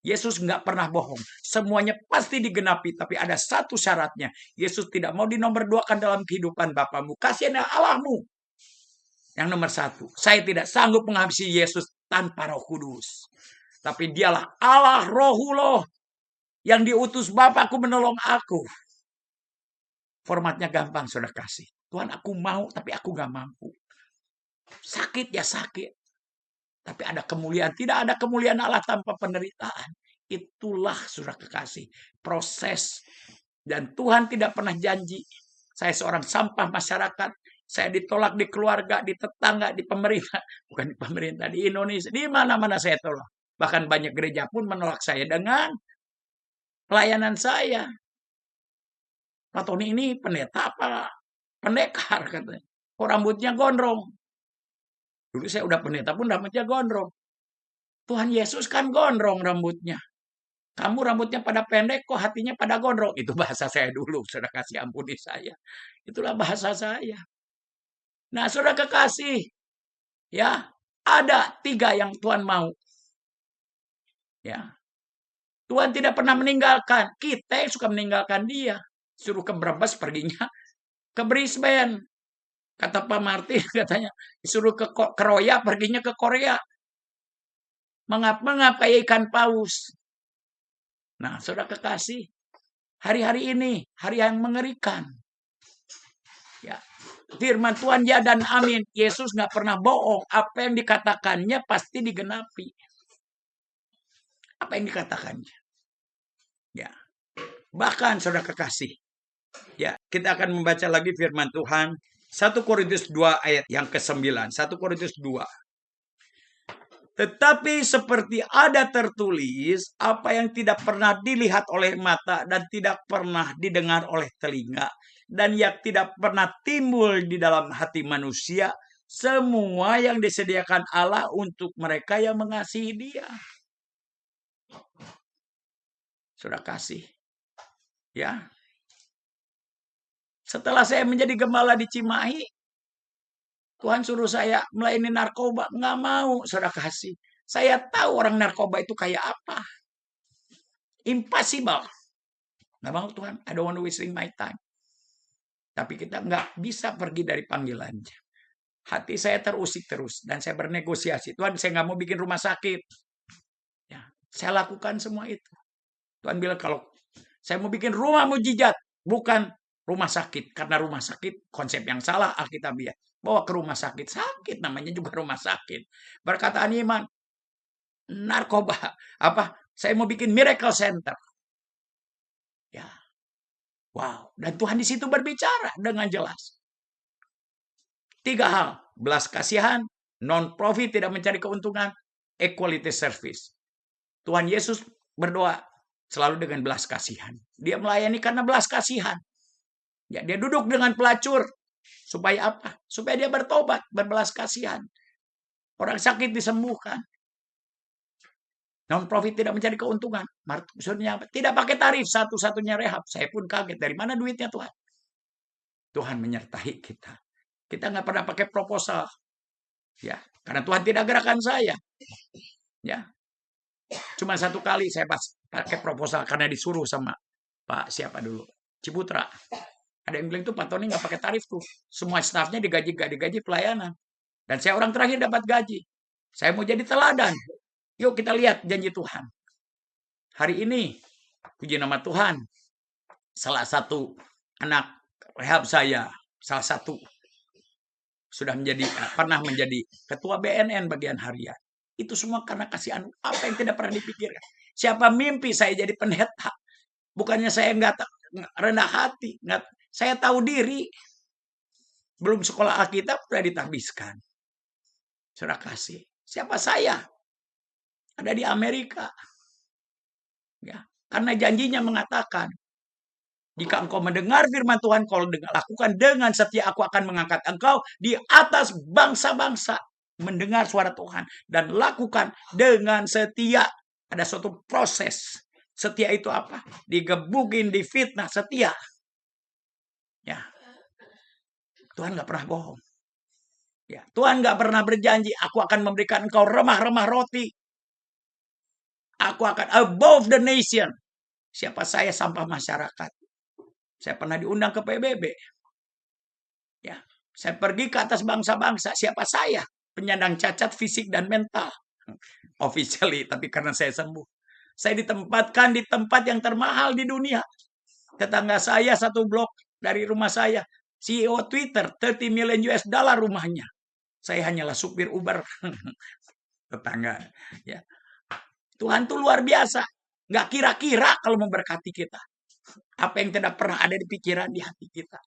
Yesus nggak pernah bohong. Semuanya pasti digenapi. Tapi ada satu syaratnya. Yesus tidak mau dinomorduakan dalam kehidupan Bapamu. Kasihanlah Allahmu. Yang nomor satu. Saya tidak sanggup menghabisi Yesus tanpa Roh Kudus. Tapi dialah Allah Rohullah. Yang diutus Bapakku menolong aku. Formatnya gampang, saudara kasih. Tuhan, aku mau, tapi aku nggak mampu. Sakit ya sakit. Tapi ada kemuliaan. Tidak ada kemuliaan Allah tanpa penderitaan. Itulah saudara kekasih. Proses. Dan Tuhan tidak pernah janji. Saya seorang sampah masyarakat. Saya ditolak di keluarga, di tetangga, di pemerintah. Bukan di pemerintah, di Indonesia. Di mana-mana saya tolak. Bahkan banyak gereja pun menolak saya dengan pelayanan saya. Pak Tony ini pendeta apa? Pendekar katanya. Kok rambutnya gondrong? Dulu saya udah pendeta pun rambutnya gondrong. Tuhan Yesus kan gondrong rambutnya. Kamu rambutnya pada pendek, kok hatinya pada gondrong. Itu bahasa saya dulu, saudara kasih ampuni saya. Itulah bahasa saya. Nah, saudara kekasih, ya ada 3 yang Tuhan mau. Ya, Tuhan tidak pernah meninggalkan. Kita yang suka meninggalkan Dia. Suruh ke Brebes, perginya ke Brisbane. Kata Pak Martin, katanya disuruh ke Korea, perginya ke Korea. Mengap kayak ikan paus. Nah, saudara kekasih, hari-hari ini hari yang mengerikan. Ya, firman Tuhan ya dan amin. Yesus nggak pernah bohong. Apa yang dikatakannya pasti digenapi. Apa yang dikatakannya. Ya, bahkan saudara kekasih. Ya, kita akan membaca lagi firman Tuhan. 1 Korintus 2 ayat yang ke-9. 1 Korintus 2. Tetapi seperti ada tertulis, apa yang tidak pernah dilihat oleh mata dan tidak pernah didengar oleh telinga, dan yang tidak pernah timbul di dalam hati manusia, semua yang disediakan Allah untuk mereka yang mengasihi Dia. Sudah kasih. Ya. Setelah saya menjadi gembala di Cimahi, Tuhan suruh saya melayani narkoba. Nggak mau, saudara kasih. Saya tahu orang narkoba itu kayak apa. Impossible. Nggak mau Tuhan. I don't want to wasting my time. Tapi kita nggak bisa pergi dari panggilannya. Hati saya terusik terus. Dan saya bernegosiasi. Tuhan, saya nggak mau bikin rumah sakit. Ya, saya lakukan semua itu. Tuhan bilang, kalau saya mau bikin rumah mujizat. Bukan rumah sakit. Karena rumah sakit konsep yang salah Alkitabiah. Bawa ke rumah sakit. Sakit namanya juga rumah sakit. Perkataan iman. Narkoba. Apa? Saya mau bikin miracle center. Ya. Wow. Dan Tuhan di situ berbicara dengan jelas. 3 hal. Belas kasihan. Non-profit, tidak mencari keuntungan. Equality service. Tuhan Yesus berdoa selalu dengan belas kasihan. Dia melayani karena belas kasihan. Ya, dia duduk dengan pelacur. Supaya apa? Supaya dia bertobat, berbelas kasihan. Orang sakit disembuhkan. Non-profit tidak mencari keuntungan. Maksudnya apa? Tidak pakai tarif, satu-satunya rehab. Saya pun kaget. Dari mana duitnya Tuhan? Tuhan menyertai kita. Kita nggak pernah pakai proposal. Ya, karena Tuhan tidak gerakan saya. Ya. Cuma 1 kali saya pakai proposal karena disuruh sama Pak siapa dulu? Ciputra. Ada yang bilang tuh Pak Tony nggak pakai tarif tuh. Semua stafnya digaji pelayanan. Dan saya orang terakhir dapat gaji. Saya mau jadi teladan. Yuk kita lihat janji Tuhan. Hari ini, puji nama Tuhan, salah satu anak rehab saya, salah satu sudah pernah menjadi ketua BNN bagian harian. Itu semua karena kasih anugerah. Apa yang tidak pernah dipikirkan. Siapa mimpi saya jadi pendeta. Bukannya saya nggak rendah hati. Saya tahu diri. Belum sekolah Alkitab sudah ditabiskan. Saudara kasih. Siapa saya? Ada di Amerika. Ya, karena janjinya mengatakan, jika engkau mendengar firman Tuhan, kau lakukan dengan setia, aku akan mengangkat engkau di atas bangsa-bangsa. Mendengar suara Tuhan dan lakukan dengan setia. Ada suatu proses. Setia itu apa? Digebukin, difitnah, setia. Ya, Tuhan nggak pernah bohong. Ya, Tuhan nggak pernah berjanji, aku akan memberikan engkau remah-remah roti. Aku akan above the nation. Siapa saya? Sampah masyarakat. Saya pernah diundang ke PBB. Ya, saya pergi ke atas bangsa-bangsa. Siapa saya? Penyandang cacat fisik dan mental. Officially, tapi karena saya sembuh. Saya ditempatkan di tempat yang termahal di dunia. Tetangga saya satu blok dari rumah saya. CEO Twitter, 30 million US dollar rumahnya. Saya hanyalah supir Uber. Tetangga. Ya. Tuhan tuh luar biasa. Nggak kira-kira kalau memberkati kita. Apa yang tidak pernah ada di pikiran, di hati kita.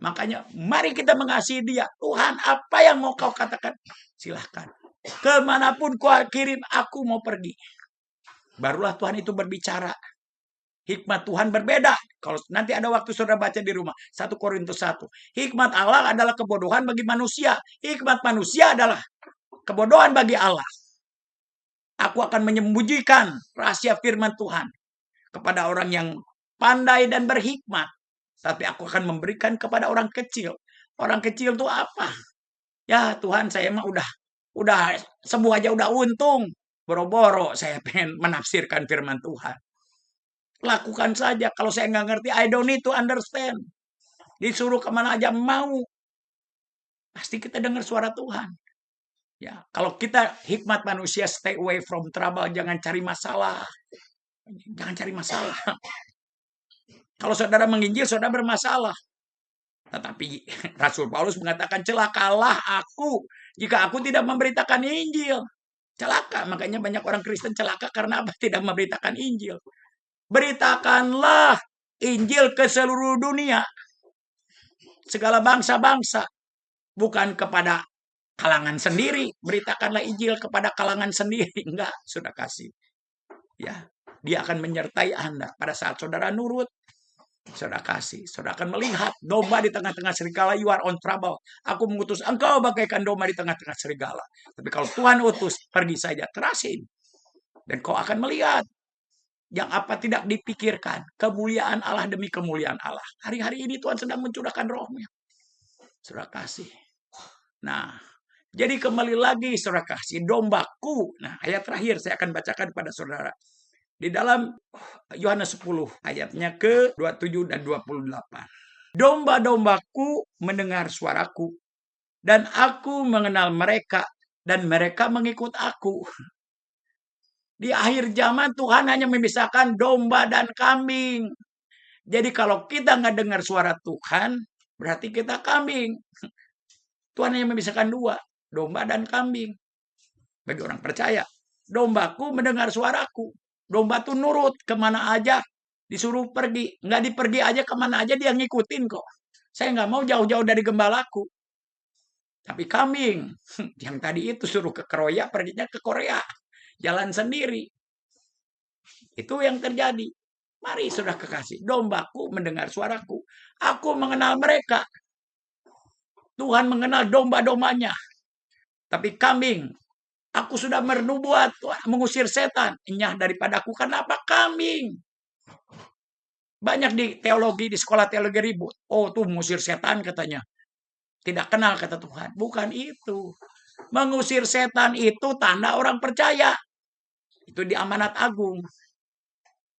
Makanya mari kita mengasihi dia. Tuhan, apa yang mau kau katakan? Silahkan. Kemanapun kau kirim, aku mau pergi. Barulah Tuhan itu berbicara. Hikmat Tuhan berbeda. Kalau nanti ada waktu saudara baca di rumah. 1 Korintus 1. Hikmat Allah adalah kebodohan bagi manusia. Hikmat manusia adalah kebodohan bagi Allah. Aku akan menyembunyikan rahasia firman Tuhan kepada orang yang pandai dan berhikmat. Tapi aku akan memberikan kepada orang kecil. Orang kecil itu apa? Ya Tuhan, saya mah udah sembuh aja udah untung. Boro-boro saya pengen menafsirkan firman Tuhan. Lakukan saja. Kalau saya nggak ngerti, I don't need to understand. Disuruh kemana aja mau. Pasti kita dengar suara Tuhan. Ya, kalau kita hikmat manusia, stay away from trouble, jangan cari masalah. Jangan cari masalah. Kalau saudara menginjil, saudara bermasalah. Tetapi Rasul Paulus mengatakan, celakalah aku jika aku tidak memberitakan Injil. Celaka. Makanya banyak orang Kristen celaka karena apa? Tidak memberitakan Injil. Beritakanlah Injil ke seluruh dunia. Segala bangsa-bangsa. Bukan kepada kalangan sendiri. Beritakanlah Injil kepada kalangan sendiri. Enggak, sudah kasih. Ya, dia akan menyertai Anda pada saat saudara nurut. Saudara kasih, saudara akan melihat domba di tengah-tengah serigala. You are on trouble. Aku mengutus engkau bagaikan domba di tengah-tengah serigala. Tapi kalau Tuhan utus, pergi saja, terasin. Dan kau akan melihat yang apa tidak dipikirkan. Kemuliaan Allah demi kemuliaan Allah. Hari-hari ini Tuhan sedang mencurahkan rohnya. Saudara kasih. Nah, jadi kembali lagi saudara kasih, dombaku. Nah, ayat terakhir saya akan bacakan kepada saudara. Di dalam Yohanes 10 ayatnya ke-27 dan 28. Domba-dombaku mendengar suaraku dan aku mengenal mereka dan mereka mengikut aku. Di akhir zaman Tuhan hanya memisahkan domba dan kambing. Jadi kalau kita nggak dengar suara Tuhan, berarti kita kambing. Tuhan hanya memisahkan dua, domba dan kambing. Bagi orang percaya, dombaku mendengar suaraku. Domba tuh nurut kemana aja disuruh pergi. Nggak dipergi aja kemana aja dia ngikutin kok. Saya nggak mau jauh-jauh dari gembalaku. Tapi kambing yang tadi itu suruh ke Korea, perginya ke Korea. Jalan sendiri. Itu yang terjadi. Mari sudah kekasih. Dombaku mendengar suaraku. Aku mengenal mereka. Tuhan mengenal domba-dombanya. Tapi kambing, aku sudah bernubuat mengusir setan. Enyah daripada aku. Kenapa kambing? Banyak di teologi, di sekolah teologi ribut. Oh tuh mengusir setan katanya. Tidak kenal kata Tuhan. Bukan itu. Mengusir setan itu tanda orang percaya. Itu di amanat agung.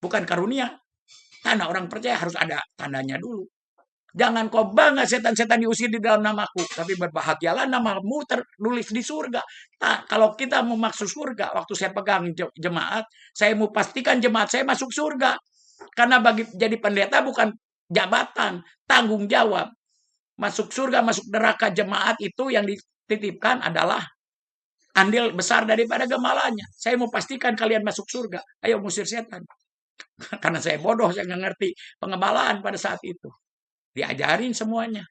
Bukan karunia. Tanda orang percaya harus ada tandanya dulu. Jangan kau bangga setan-setan diusir di dalam namaku. Tapi berbahagialah namamu tertulis di surga. Nah, kalau kita mau masuk surga, waktu saya pegang jemaat, saya mau pastikan jemaat saya masuk surga. Karena bagi jadi pendeta bukan jabatan, tanggung jawab. Masuk surga, masuk neraka jemaat itu yang dititipkan adalah andil besar daripada gemalanya. Saya mau pastikan kalian masuk surga. Ayo musir setan. Karena saya bodoh, saya nggak ngerti pengembalaan pada saat itu. Diajarin semuanya.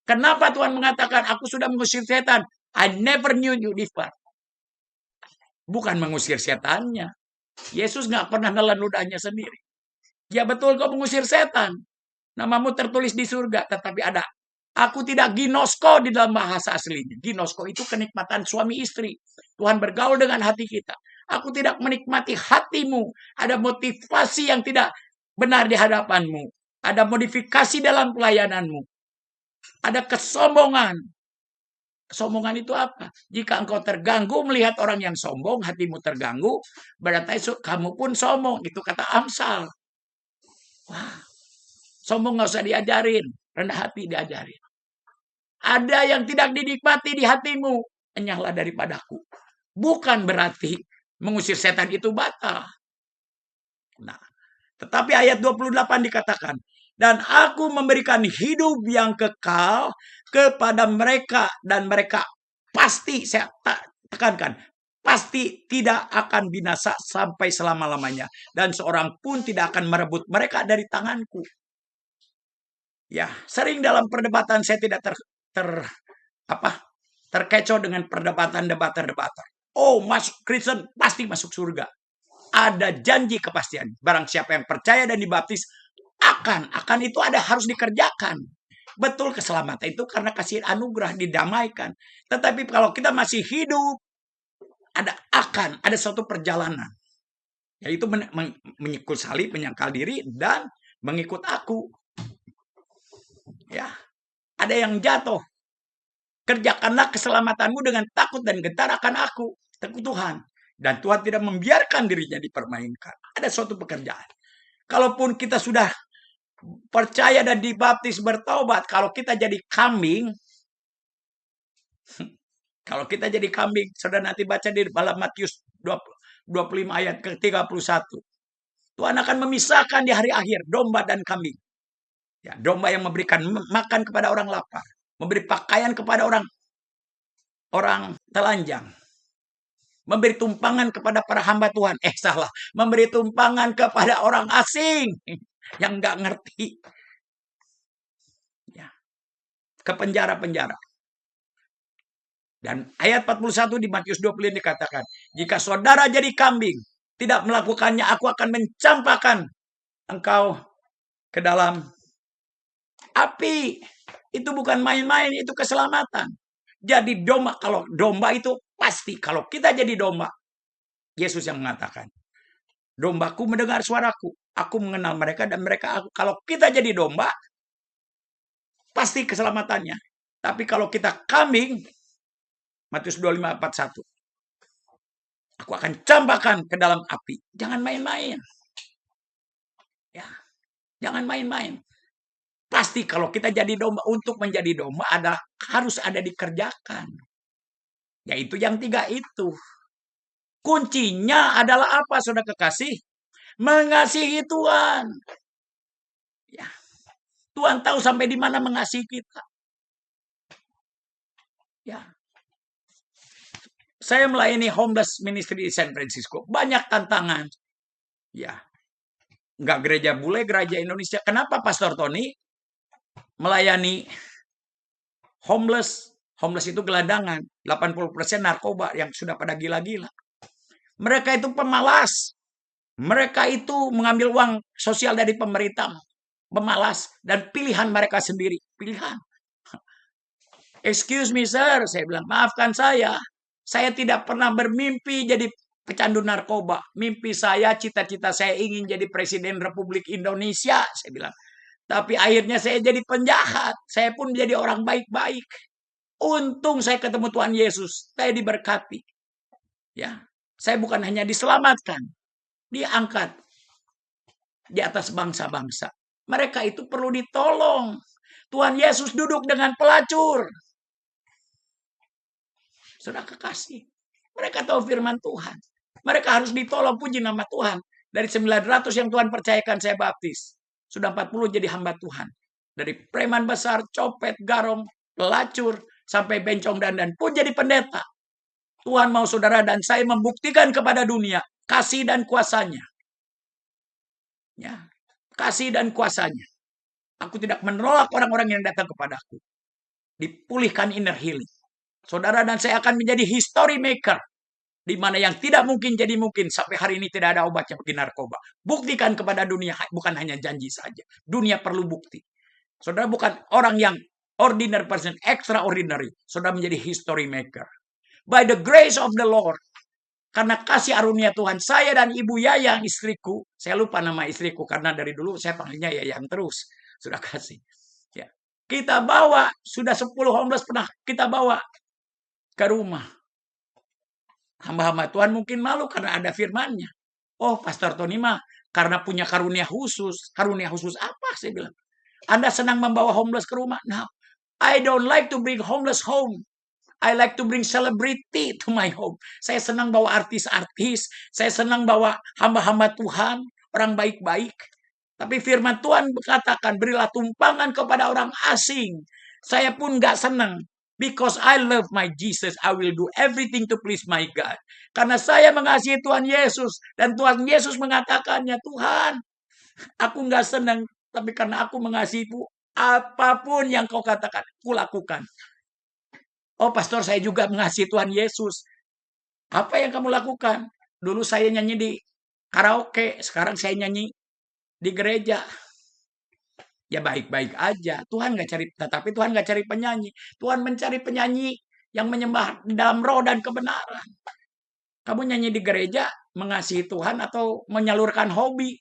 Kenapa Tuhan mengatakan, aku sudah mengusir setan? I never knew you before. bukan mengusir setannya. Yesus nggak pernah nelan ludahnya sendiri. Ya betul kau mengusir setan. Namamu tertulis di surga, tetapi ada. Aku tidak ginosko di dalam bahasa aslinya. Ginosko itu kenikmatan suami istri. Tuhan bergaul dengan hati kita. Aku tidak menikmati hatimu. Ada motivasi yang tidak benar di hadapanmu. Ada modifikasi dalam pelayananmu. Ada kesombongan. Kesombongan itu apa? Jika engkau terganggu melihat orang yang sombong, hatimu terganggu, berarti kamu pun sombong. Itu kata Amsal. Wah, sombong nggak usah diajarin, rendah hati diajarin. Ada yang tidak dinikmati di hatimu, enyahlah daripadaku. Bukan berarti mengusir setan itu batal. Nah, tetapi ayat 28 dikatakan, dan aku memberikan hidup yang kekal kepada mereka, dan mereka pasti, saya tekankan, pasti tidak akan binasa sampai selama-lamanya, dan seorang pun tidak akan merebut mereka dari tanganku. Ya, sering dalam perdebatan saya tidak terkecoh dengan perdebatan debater. Oh, masuk Kristen pasti masuk surga. Ada janji kepastian. Barang siapa yang percaya dan dibaptis akan itu harus dikerjakan. Betul, keselamatan itu karena kasih anugerah, didamaikan. Tetapi kalau kita masih hidup, ada suatu perjalanan. Yaitu menyikul salib, menyangkal diri, dan mengikut aku. Ya, ada yang jatuh. Kerjakanlah keselamatanmu dengan takut dan gentar akan aku, Tuhan. Dan Tuhan tidak membiarkan dirinya dipermainkan. Ada suatu pekerjaan. Kalaupun kita sudah percaya dan dibaptis bertobat, kalau kita jadi kambing, saudara nanti baca di dalam Matius 25 ayat ke-31. Tuhan akan memisahkan di hari akhir domba dan kambing. Ya, domba yang memberikan makan kepada orang lapar, memberi pakaian kepada orang telanjang, memberi tumpangan kepada para hamba Tuhan. Memberi tumpangan kepada orang asing yang nggak ngerti. Ya, ke penjara-penjara. Dan ayat 41 di Matius 20 dikatakan, jika saudara jadi kambing, tidak melakukannya, aku akan mencampakkan engkau ke dalam api. Itu bukan main-main, itu keselamatan. Jadi domba, kalau domba itu pasti, kalau kita jadi domba, Yesus yang mengatakan, dombaku mendengar suaraku, aku mengenal mereka dan mereka aku. Kalau kita jadi domba, pasti keselamatannya. Tapi kalau kita kambing, Matius 25:41, aku akan campakkan ke dalam api. Jangan main-main. Ya, jangan main-main. Pasti kalau kita jadi domba, untuk menjadi domba harus ada dikerjakan. Yaitu yang 3 itu. Kuncinya adalah apa, saudara kekasih? Mengasihi Tuhan. Ya. Tuhan tahu sampai di mana mengasihi kita. Ya. Saya melayani homeless ministry di San Francisco. Banyak tantangan. Ya. Enggak gereja bule, gereja Indonesia. Kenapa Pastor Tony melayani homeless? Homeless itu gelandangan. 80% narkoba yang sudah pada gila-gila. Mereka itu pemalas. Mereka itu mengambil uang sosial dari pemerintah. Pemalas. Dan pilihan mereka sendiri. Pilihan. Excuse me sir, saya bilang, maafkan saya. Saya tidak pernah bermimpi jadi pecandu narkoba. Mimpi saya, cita-cita saya ingin jadi Presiden Republik Indonesia. Saya bilang. Tapi akhirnya saya jadi penjahat. Saya pun menjadi orang baik-baik. Untung saya ketemu Tuhan Yesus. Saya diberkati. Ya. Saya bukan hanya diselamatkan, diangkat di atas bangsa-bangsa. Mereka itu perlu ditolong. Tuhan Yesus duduk dengan pelacur. Saudara kekasih, mereka tahu firman Tuhan. Mereka harus ditolong, puji nama Tuhan. Dari 900 yang Tuhan percayakan saya baptis, sudah 40 jadi hamba Tuhan. Dari preman besar, copet, garong, pelacur, sampai bencong dandan pun jadi pendeta. Tuhan mau saudara dan saya membuktikan kepada dunia kasih dan kuasanya. Ya, kasih dan kuasanya. Aku tidak menolak orang-orang yang datang kepadaku. Dipulihkan inner healing. Saudara dan saya akan menjadi history maker. Di mana yang tidak mungkin jadi mungkin. Sampai hari ini tidak ada obatnya bagi narkoba. Buktikan kepada dunia, bukan hanya janji saja. Dunia perlu bukti. Saudara bukan orang yang ordinary person, extraordinary. Saudara menjadi history maker. By the grace of the Lord. Karena kasih arunia Tuhan, saya dan Ibu Yayang istriku, saya lupa nama istriku karena dari dulu saya panggilnya Yayang terus. Sudah kasih. Ya. Kita bawa, sudah 10 homeless pernah kita bawa ke rumah. Hamba-hamba Tuhan mungkin malu karena ada firman-Nya. Oh, Pastor Tony mah karena punya karunia khusus. Karunia khusus apa? Saya bilang. Anda senang membawa homeless ke rumah? No. I don't like to bring homeless home. I like to bring celebrity to my home. Saya senang bawa artis-artis. Saya senang bawa hamba-hamba Tuhan. Orang baik-baik. Tapi firman Tuhan berkatakan, berilah tumpangan kepada orang asing. Saya pun gak senang. Because I love my Jesus, I will do everything to please my God. Karena saya mengasihi Tuhan Yesus. Dan Tuhan Yesus mengatakannya, Tuhan, aku gak senang. Tapi karena aku mengasihimu, apapun yang kau katakan, aku lakukan. Oh pastor, saya juga mengasihi Tuhan Yesus. Apa yang kamu lakukan? Dulu saya nyanyi di karaoke, sekarang saya nyanyi di gereja. Ya baik-baik aja. Tetapi Tuhan nggak cari penyanyi. Tuhan mencari penyanyi yang menyembah dalam roh dan kebenaran. Kamu nyanyi di gereja, mengasihi Tuhan atau menyalurkan hobi?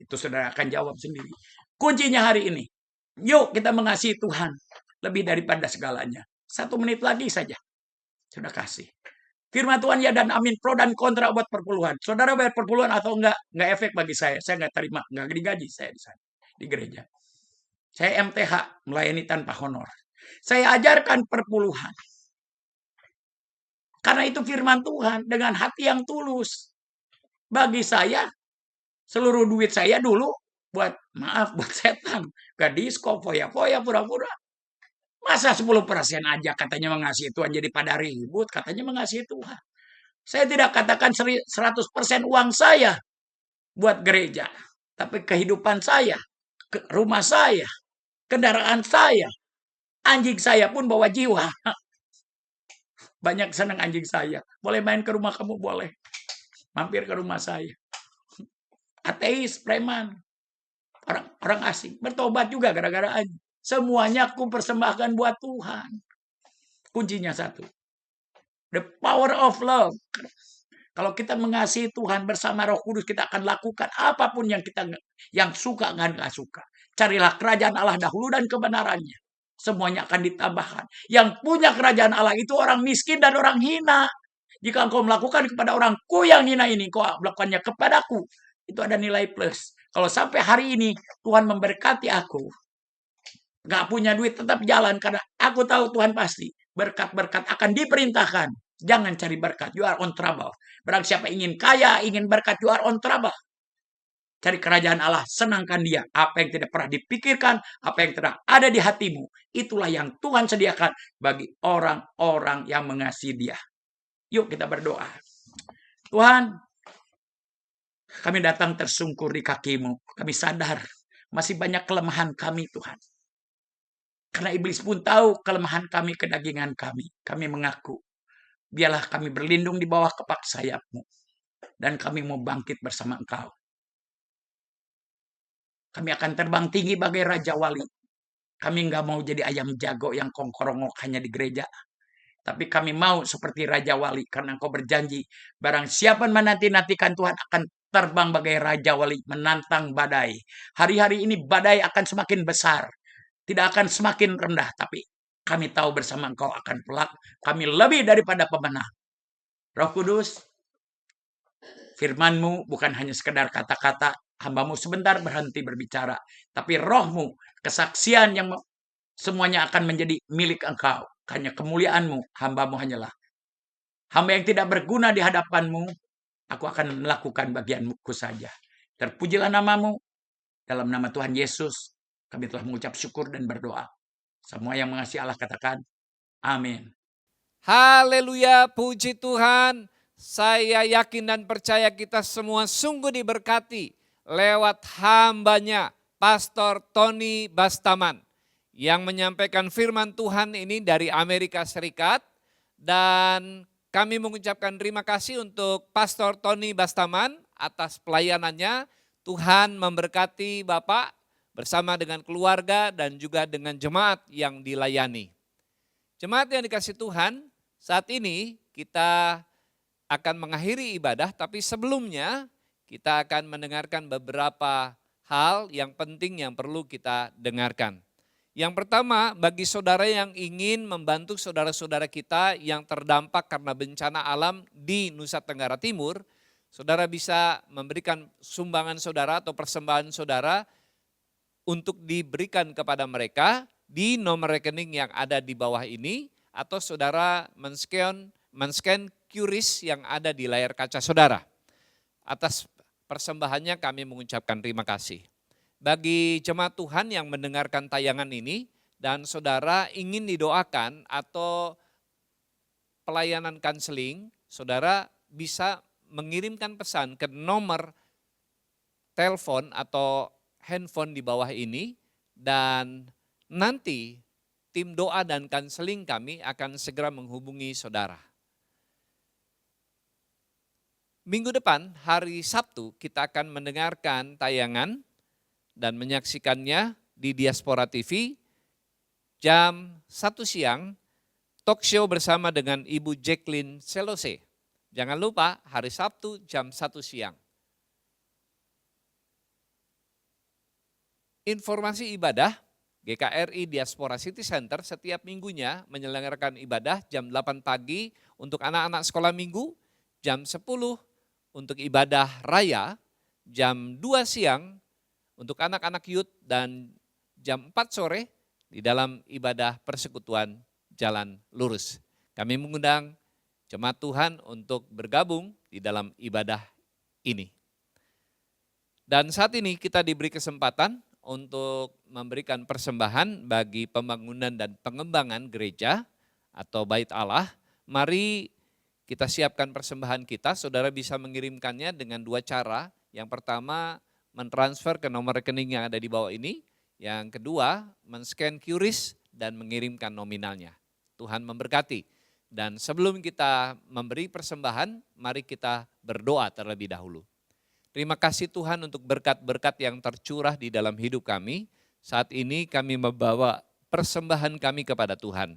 Itu saudara akan jawab sendiri. Kuncinya hari ini, yuk kita mengasihi Tuhan lebih daripada segalanya. 1 menit lagi saja. Sudah kasih. Firman Tuhan ya dan amin, pro dan kontra buat perpuluhan. Saudara bayar perpuluhan atau enggak efek bagi saya. Saya enggak terima, enggak digaji saya di sana, di gereja. Saya MTH, melayani tanpa honor. Saya ajarkan perpuluhan. Karena itu firman Tuhan dengan hati yang tulus. Bagi saya, seluruh duit saya dulu buat setan. Ke disco, foya-foya, pura-pura. Masa 10% aja katanya mengasihi Tuhan jadi pada ribut, katanya mengasihi Tuhan. Saya tidak katakan 100% uang saya buat gereja. Tapi kehidupan saya, rumah saya, kendaraan saya, anjing saya pun bawa jiwa. Banyak senang anjing saya. Boleh main ke rumah kamu, boleh. Mampir ke rumah saya. Ateis, preman, orang asing. Bertobat juga gara-gara anjing. Semuanya aku persembahkan buat Tuhan. Kuncinya satu. The power of love. Kalau kita mengasihi Tuhan bersama Roh Kudus, kita akan lakukan apapun yang suka dan nggak suka. Carilah kerajaan Allah dahulu dan kebenarannya. Semuanya akan ditambahkan. Yang punya kerajaan Allah itu orang miskin dan orang hina. Jika engkau melakukan kepada orangku yang hina ini, kau melakukannya kepadaku. Itu ada nilai plus. Kalau sampai hari ini Tuhan memberkati aku, nggak punya duit tetap jalan karena aku tahu Tuhan pasti berkat-berkat akan diperintahkan. Jangan cari berkat, you are on trouble. Barang siapa ingin kaya, ingin berkat, you are on trouble. Cari kerajaan Allah, senangkan dia. Apa yang tidak pernah dipikirkan, apa yang tidak ada di hatimu, itulah yang Tuhan sediakan bagi orang-orang yang mengasihi dia. Yuk kita berdoa. Tuhan, kami datang tersungkur di kakimu. Kami sadar masih banyak kelemahan kami Tuhan. Karena iblis pun tahu kelemahan kami, kedagingan kami. Kami mengaku. Biarlah kami berlindung di bawah kepak sayapmu. Dan kami mau bangkit bersama engkau. Kami akan terbang tinggi bagai Raja Wali. Kami nggak mau jadi ayam jago yang kongkorongok hanya di gereja. Tapi kami mau seperti Raja Wali. Karena engkau berjanji. Barang siapa menanti-nantikan Tuhan akan terbang bagai Raja Wali. Menantang badai. Hari-hari ini badai akan semakin besar. Tidak akan semakin rendah. Tapi kami tahu bersama engkau akan pelak. Kami lebih daripada pemenang. Roh Kudus, firman-Mu bukan hanya sekedar kata-kata. Hamba-Mu sebentar berhenti berbicara. Tapi roh-Mu, kesaksian yang semuanya akan menjadi milik engkau. Hanya kemuliaan-Mu, hamba-Mu hanyalah. Hamba yang tidak berguna di hadapan-Mu, aku akan melakukan bagian-Ku saja. Terpujilah nama-Mu. Dalam nama Tuhan Yesus, kami telah mengucap syukur dan berdoa. Semua yang mengasihi Allah katakan, amin. Haleluya, puji Tuhan. Saya yakin dan percaya kita semua sungguh diberkati lewat hambanya, Pastor Tony Bastaman, yang menyampaikan firman Tuhan ini dari Amerika Serikat. Dan kami mengucapkan terima kasih untuk Pastor Tony Bastaman atas pelayanannya. Tuhan memberkati Bapak bersama dengan keluarga dan juga dengan jemaat yang dilayani. Jemaat yang dikasih Tuhan, saat ini kita akan mengakhiri ibadah, tapi sebelumnya kita akan mendengarkan beberapa hal yang penting yang perlu kita dengarkan. Yang pertama, bagi saudara yang ingin membantu saudara-saudara kita yang terdampak karena bencana alam di Nusa Tenggara Timur, saudara bisa memberikan sumbangan saudara atau persembahan saudara untuk diberikan kepada mereka di nomor rekening yang ada di bawah ini, atau saudara men-scan QRIS yang ada di layar kaca saudara. Atas persembahannya kami mengucapkan terima kasih. Bagi jemaat Tuhan yang mendengarkan tayangan ini dan saudara ingin didoakan atau pelayanan kanseling, saudara bisa mengirimkan pesan ke nomor telepon atau handphone di bawah ini, dan nanti tim doa dan kanseling kami akan segera menghubungi saudara. Minggu depan, hari Sabtu, kita akan mendengarkan tayangan dan menyaksikannya di Diaspora TV jam 1 siang, talk show bersama dengan Ibu Jacqueline Selose. Jangan lupa hari Sabtu jam 1 siang. Informasi ibadah, GKRI Diaspora City Center setiap minggunya menyelenggarakan ibadah jam 8 pagi untuk anak-anak sekolah minggu, jam 10 untuk ibadah raya, jam 2 siang untuk anak-anak youth, dan jam 4 sore di dalam ibadah persekutuan Jalan Lurus. Kami mengundang jemaat Tuhan untuk bergabung di dalam ibadah ini. Dan saat ini kita diberi kesempatan untuk memberikan persembahan bagi pembangunan dan pengembangan gereja atau Bait Allah. Mari kita siapkan persembahan kita, saudara bisa mengirimkannya dengan 2 cara. Yang pertama, mentransfer ke nomor rekening yang ada di bawah ini. Yang kedua, men-scan QRIS dan mengirimkan nominalnya. Tuhan memberkati. Dan sebelum kita memberi persembahan, mari kita berdoa terlebih dahulu. Terima kasih Tuhan untuk berkat-berkat yang tercurah di dalam hidup kami. Saat ini kami membawa persembahan kami kepada Tuhan.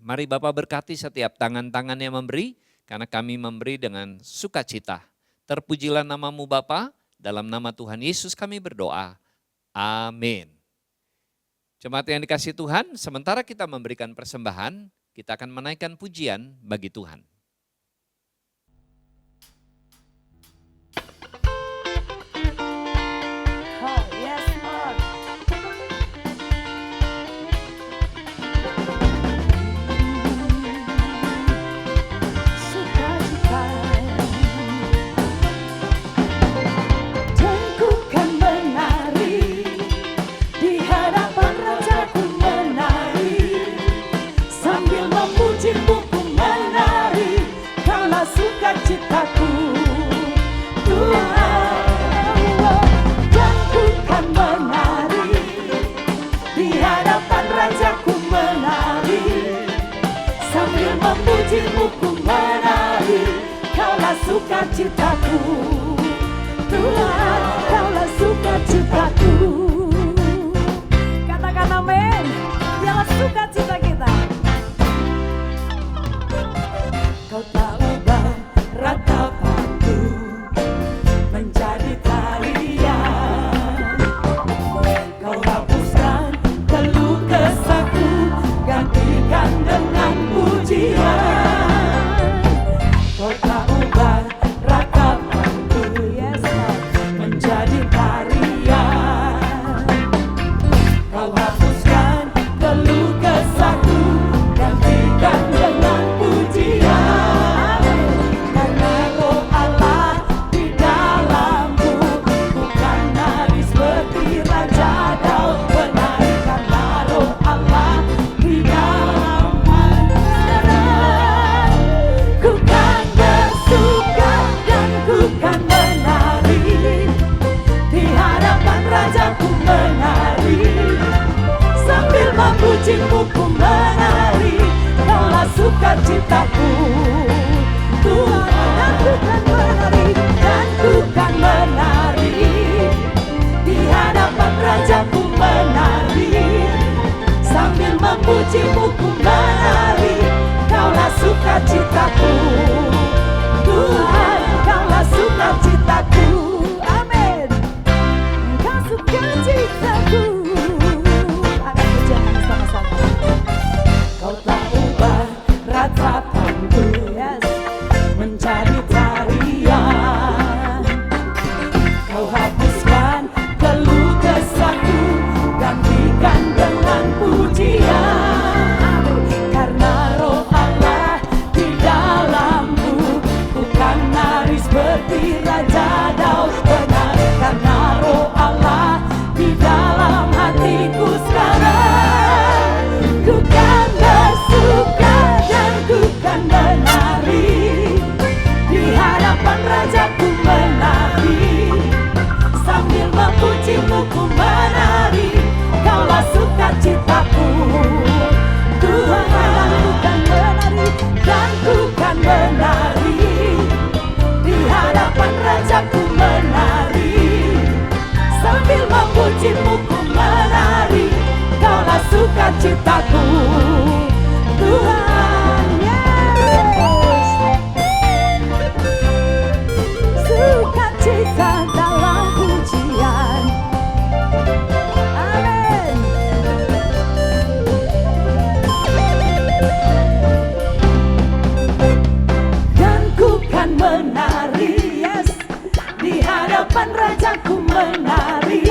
Mari Bapak berkati setiap tangan-tangan yang memberi, karena kami memberi dengan sukacita. Terpujilah namamu Bapa, dalam nama Tuhan Yesus kami berdoa. Amin. Jemaat yang dikasih Tuhan, sementara kita memberikan persembahan, kita akan menaikkan pujian bagi Tuhan. Oh, yes, Lord. Sukacita. Dan ku kan menari di hadapan Rajaku, menari sambil memuji-Mu ku menari, Kaulah sukacitaku Tuhan. Dan ku kan menari di hadapan Rajaku, menari sambil memuji-Mu ku menari, Kaulah sukacitaku Tuhan, Kaulah sukacitaku. Katakan amin. Dialah sukacita kita. Kau tak ubah ratapanku menjadi tarian. Kau hapuskan keluh kesahku, gantikan dengan pujian. Kau tak ubah ratapanku, yes, menjadi tarian. Kau hapuskan keluh kesahku, gantikan dengan pujian. Karena Roh Allah di dalamku, bukan nari seperti Raja Daud. Benarkanlah Roh Allah di dalamku. Ku kan bersuka dan ku kan menari di hadapan Rajaku, menari sambil memuji-Mu ku menari, Kaulah sukacitaku. Tuhan, aku kan menari, dan ku kan menari, di hadapan Rajaku menari, sambil memujimu ku menari. Kaulah sukacitaku, Tuhan, kaulah sukacitaku. Amin. Kau sukacitaku. Angkat pujian sama-sama. Kau telah ubah ratapanku, yes, menjadi tarian. Kau hapuskan keluh kesahku, gantikan dengan pujian. Karena roh Allah di dalamku, ku kan nari seperti Raja Daud benar. Karena roh Allah di dalam hatiku sekarang, ku kan bersuka dan ku kan menari, di hadapan Rajaku menari, sambil memujimu ku menari. Kaulah sukacitaku, Tuhan, ku kan menari, dan ku kan menari, di hadapan Rajaku menari, sambil memujimu ku menari. Kaulah sukacitaku, Tuhan, yes. Sukacita dalam pujian. Amin. Dan ku kan menari, yes, di hadapan Rajaku menari,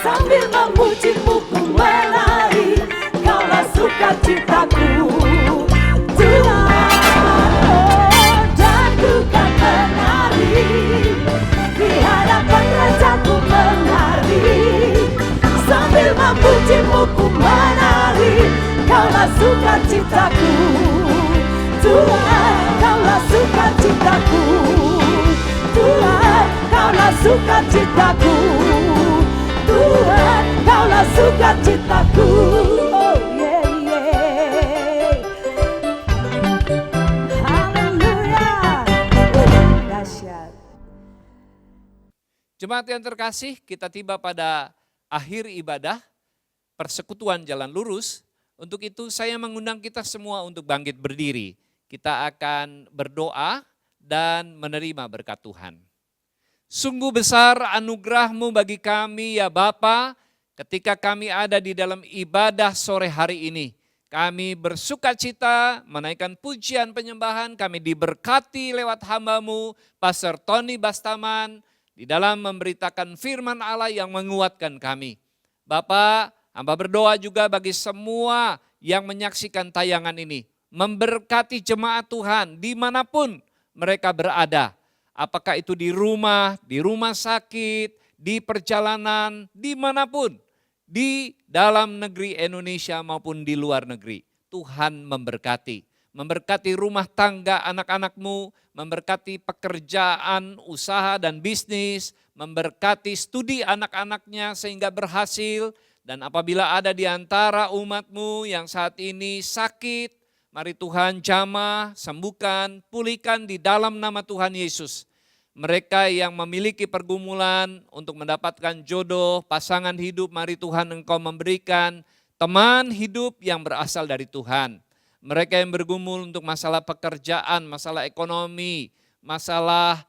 sambil memujimu ku menari. Kaulah sukacitaku, Tuhan, dan ku kan menari, di hadapan Rajaku menari, sambil memujimu ku menari. Kaulah sukacitaku, Tuhan, kaulah sukacitaku, Tuhan, kaulah sukacitaku, Tuhan, kaulah sukacitaku. Oh yeah, yeah. Haleluya. Dahsyat. Jemaat yang terkasih, kita tiba pada akhir ibadah persekutuan jalan lurus. Untuk itu saya mengundang kita semua untuk bangkit berdiri. Kita akan berdoa dan menerima berkat Tuhan. Sungguh besar anugerah-Mu bagi kami ya Bapa, ketika kami ada di dalam ibadah sore hari ini. Kami bersukacita menaikkan pujian penyembahan, kami diberkati lewat hamba-Mu, Pastor Tony Bastaman, di dalam memberitakan firman Allah yang menguatkan kami. Bapak, hamba berdoa juga bagi semua yang menyaksikan tayangan ini. Memberkati jemaat Tuhan dimanapun mereka berada. Apakah itu di rumah sakit, di perjalanan, dimanapun. Di dalam negeri Indonesia maupun di luar negeri. Tuhan memberkati. Memberkati rumah tangga anak-anak-Mu, memberkati pekerjaan, usaha dan bisnis, memberkati studi anak-anaknya sehingga berhasil. Dan apabila ada di antara umat-Mu yang saat ini sakit, mari Tuhan jamah, sembuhkan, pulihkan di dalam nama Tuhan Yesus. Mereka yang memiliki pergumulan untuk mendapatkan jodoh, pasangan hidup, mari Tuhan Engkau memberikan teman hidup yang berasal dari Tuhan. Mereka yang bergumul untuk masalah pekerjaan, masalah ekonomi, masalah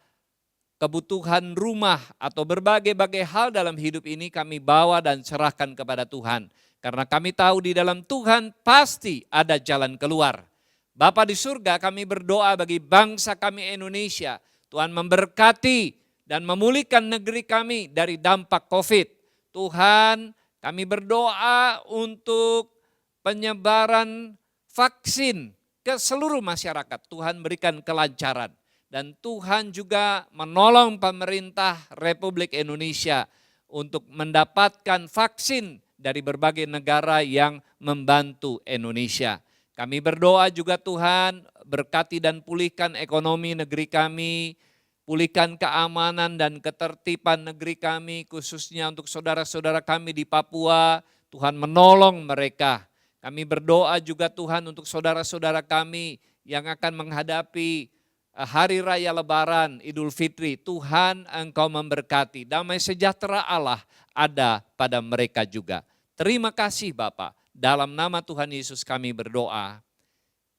kebutuhan rumah atau berbagai-bagai hal dalam hidup ini kami bawa dan serahkan kepada Tuhan. Karena kami tahu di dalam Tuhan pasti ada jalan keluar. Bapa di surga, kami berdoa bagi bangsa kami Indonesia. Tuhan memberkati dan memulihkan negeri kami dari dampak COVID. Tuhan, kami berdoa untuk penyebaran vaksin ke seluruh masyarakat. Tuhan berikan kelancaran. Dan Tuhan juga menolong pemerintah Republik Indonesia untuk mendapatkan vaksin dari berbagai negara yang membantu Indonesia. Kami berdoa juga Tuhan berkati dan pulihkan ekonomi negeri kami, pulihkan keamanan dan ketertiban negeri kami, khususnya untuk saudara-saudara kami di Papua. Tuhan menolong mereka. Kami berdoa juga Tuhan untuk saudara-saudara kami yang akan menghadapi Hari Raya Lebaran, Idul Fitri. Tuhan, Engkau memberkati. Damai sejahtera Allah ada pada mereka juga. Terima kasih Bapa. Dalam nama Tuhan Yesus kami berdoa.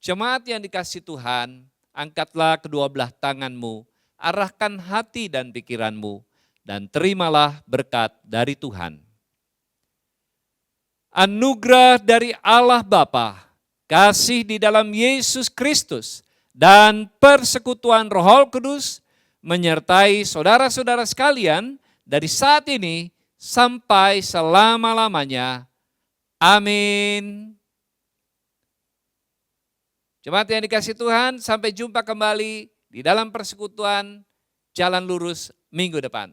Jemaat yang dikasihi Tuhan, angkatlah kedua belah tanganmu, arahkan hati dan pikiranmu, dan terimalah berkat dari Tuhan. Anugerah dari Allah Bapa, kasih di dalam Yesus Kristus, dan persekutuan Roh Kudus menyertai saudara-saudara sekalian dari saat ini sampai selama-lamanya. Amin. Jemaat yang dikasihi Tuhan, sampai jumpa kembali di dalam persekutuan Jalan Lurus minggu depan.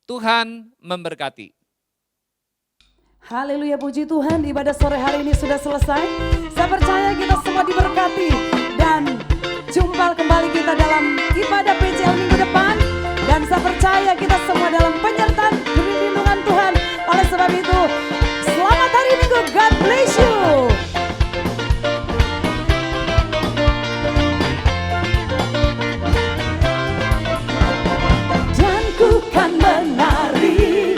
Tuhan memberkati. Haleluya, puji Tuhan, ibadah sore hari ini sudah selesai. Saya percaya kita semua diberkati dan jumpa kembali kita dalam ibadah PCL minggu depan. Dan saya percaya kita semua dalam penyertaan demi lindungan Tuhan. Oleh sebab itu, selamat hari Minggu, God bless you. Dan ku kan menari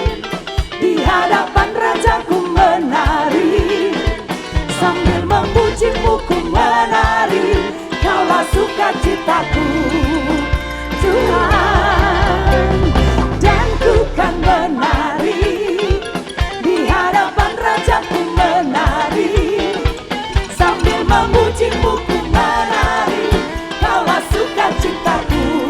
di hadapan Rajaku, menari sambil memujimu ku menari. Kaulah sukacitaku Tuhan. Dan ku kan menari di hadapan Rajaku, menari sambil memujimu ku menari. Kaulah sukacitaku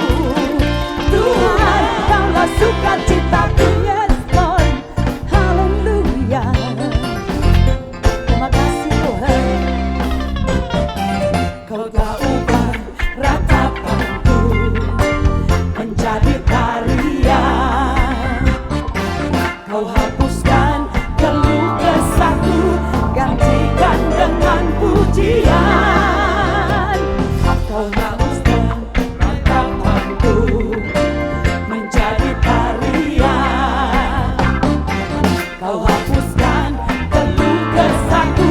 Tuhan, kaulah sukacitaku. Yes Lord, haleluya. Terima kasih Tuhan. Kau tak ubah ratapanku menjadi tarian. Kau hapuskan keluh kesahku, gantikan dengan pujian. Kau hapuskan ratapanku menjadi tarian. Kau hapuskan keluh kesahku,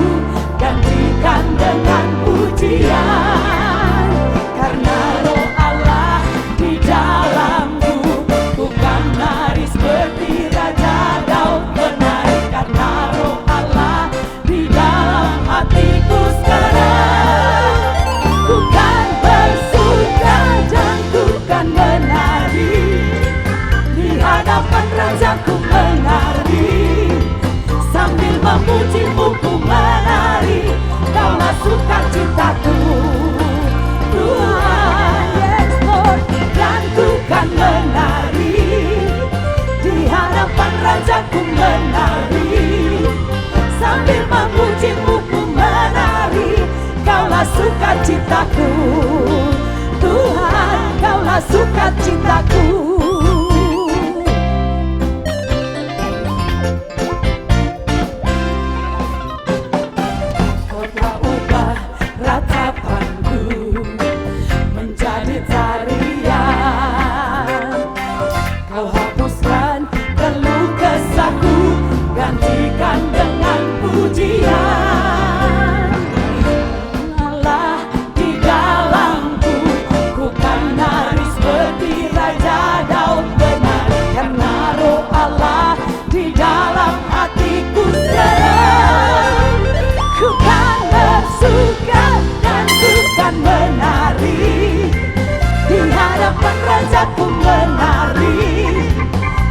gantikan dengan pujian. Karena Roh Allah di dalamku, ku kan menari seperti Raja Daud menari. Karena Roh Allah di dalam hatiku sekarang, ku kan bersuka dan ku kan menari di hadapan Rajaku, menari sambil memujimu ku menari. Kaulah sukacitaku Tuhan, yes Lord. Dan ku kan menari di hadapan Rajaku, menari sambil memujimu ku menari. Kaulah sukacitaku Tuhan, kaulah sukacitaku. Kau tak ubah ratapanku menjadi tarian. Kau hapuskan keluh kesahku, gantikan dengan pujian. Allah di dalamku, ku kan menari seperti Raja Daud menari. Karena Roh Allah di dalam hatiku sekarang, ku kan bersuka dan ku kan menari di hadapan Rajaku, menari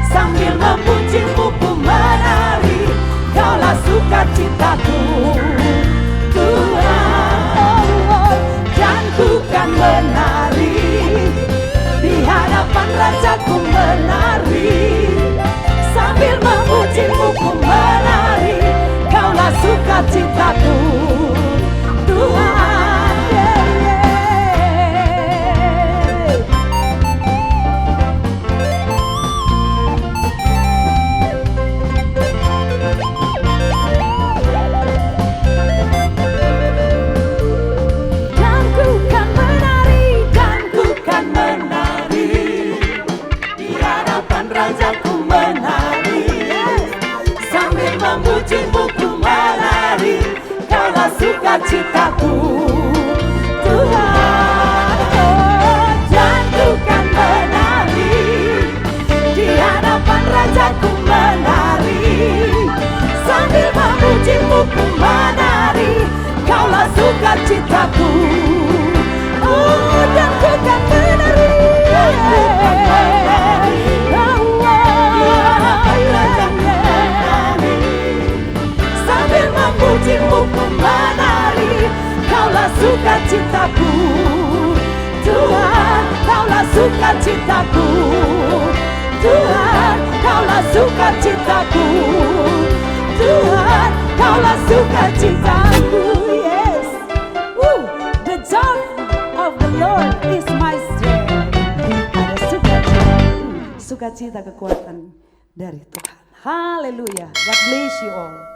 sambil memujimu ku menari. Kaulah sukacitaku Tuhan, oh Lord. Dan ku kan menari di hadapan Rajaku, menari sambil memujimu ku menari. Kaulah sukacitaku Tuhan, yeah, yeah. sukacitaku. Tuhan, oh, dan ku kan menari di hadapan Rajaku, menari sambil memujimu ku menari. Kaulah sukacitaku. Oh, dan ku kan menari, sambil memujimu ku menari. Kaulah sukacitaku. Tuhan, kaulah sukacitaku. Tuhan, kaulah sukacitaku. Tuhan, kaulah sukacitaku. Yes. Woo. The joy of the Lord is my strength. Ada sukacita. Sukacita kekuatan dari Tuhan. Haleluya. God bless you all.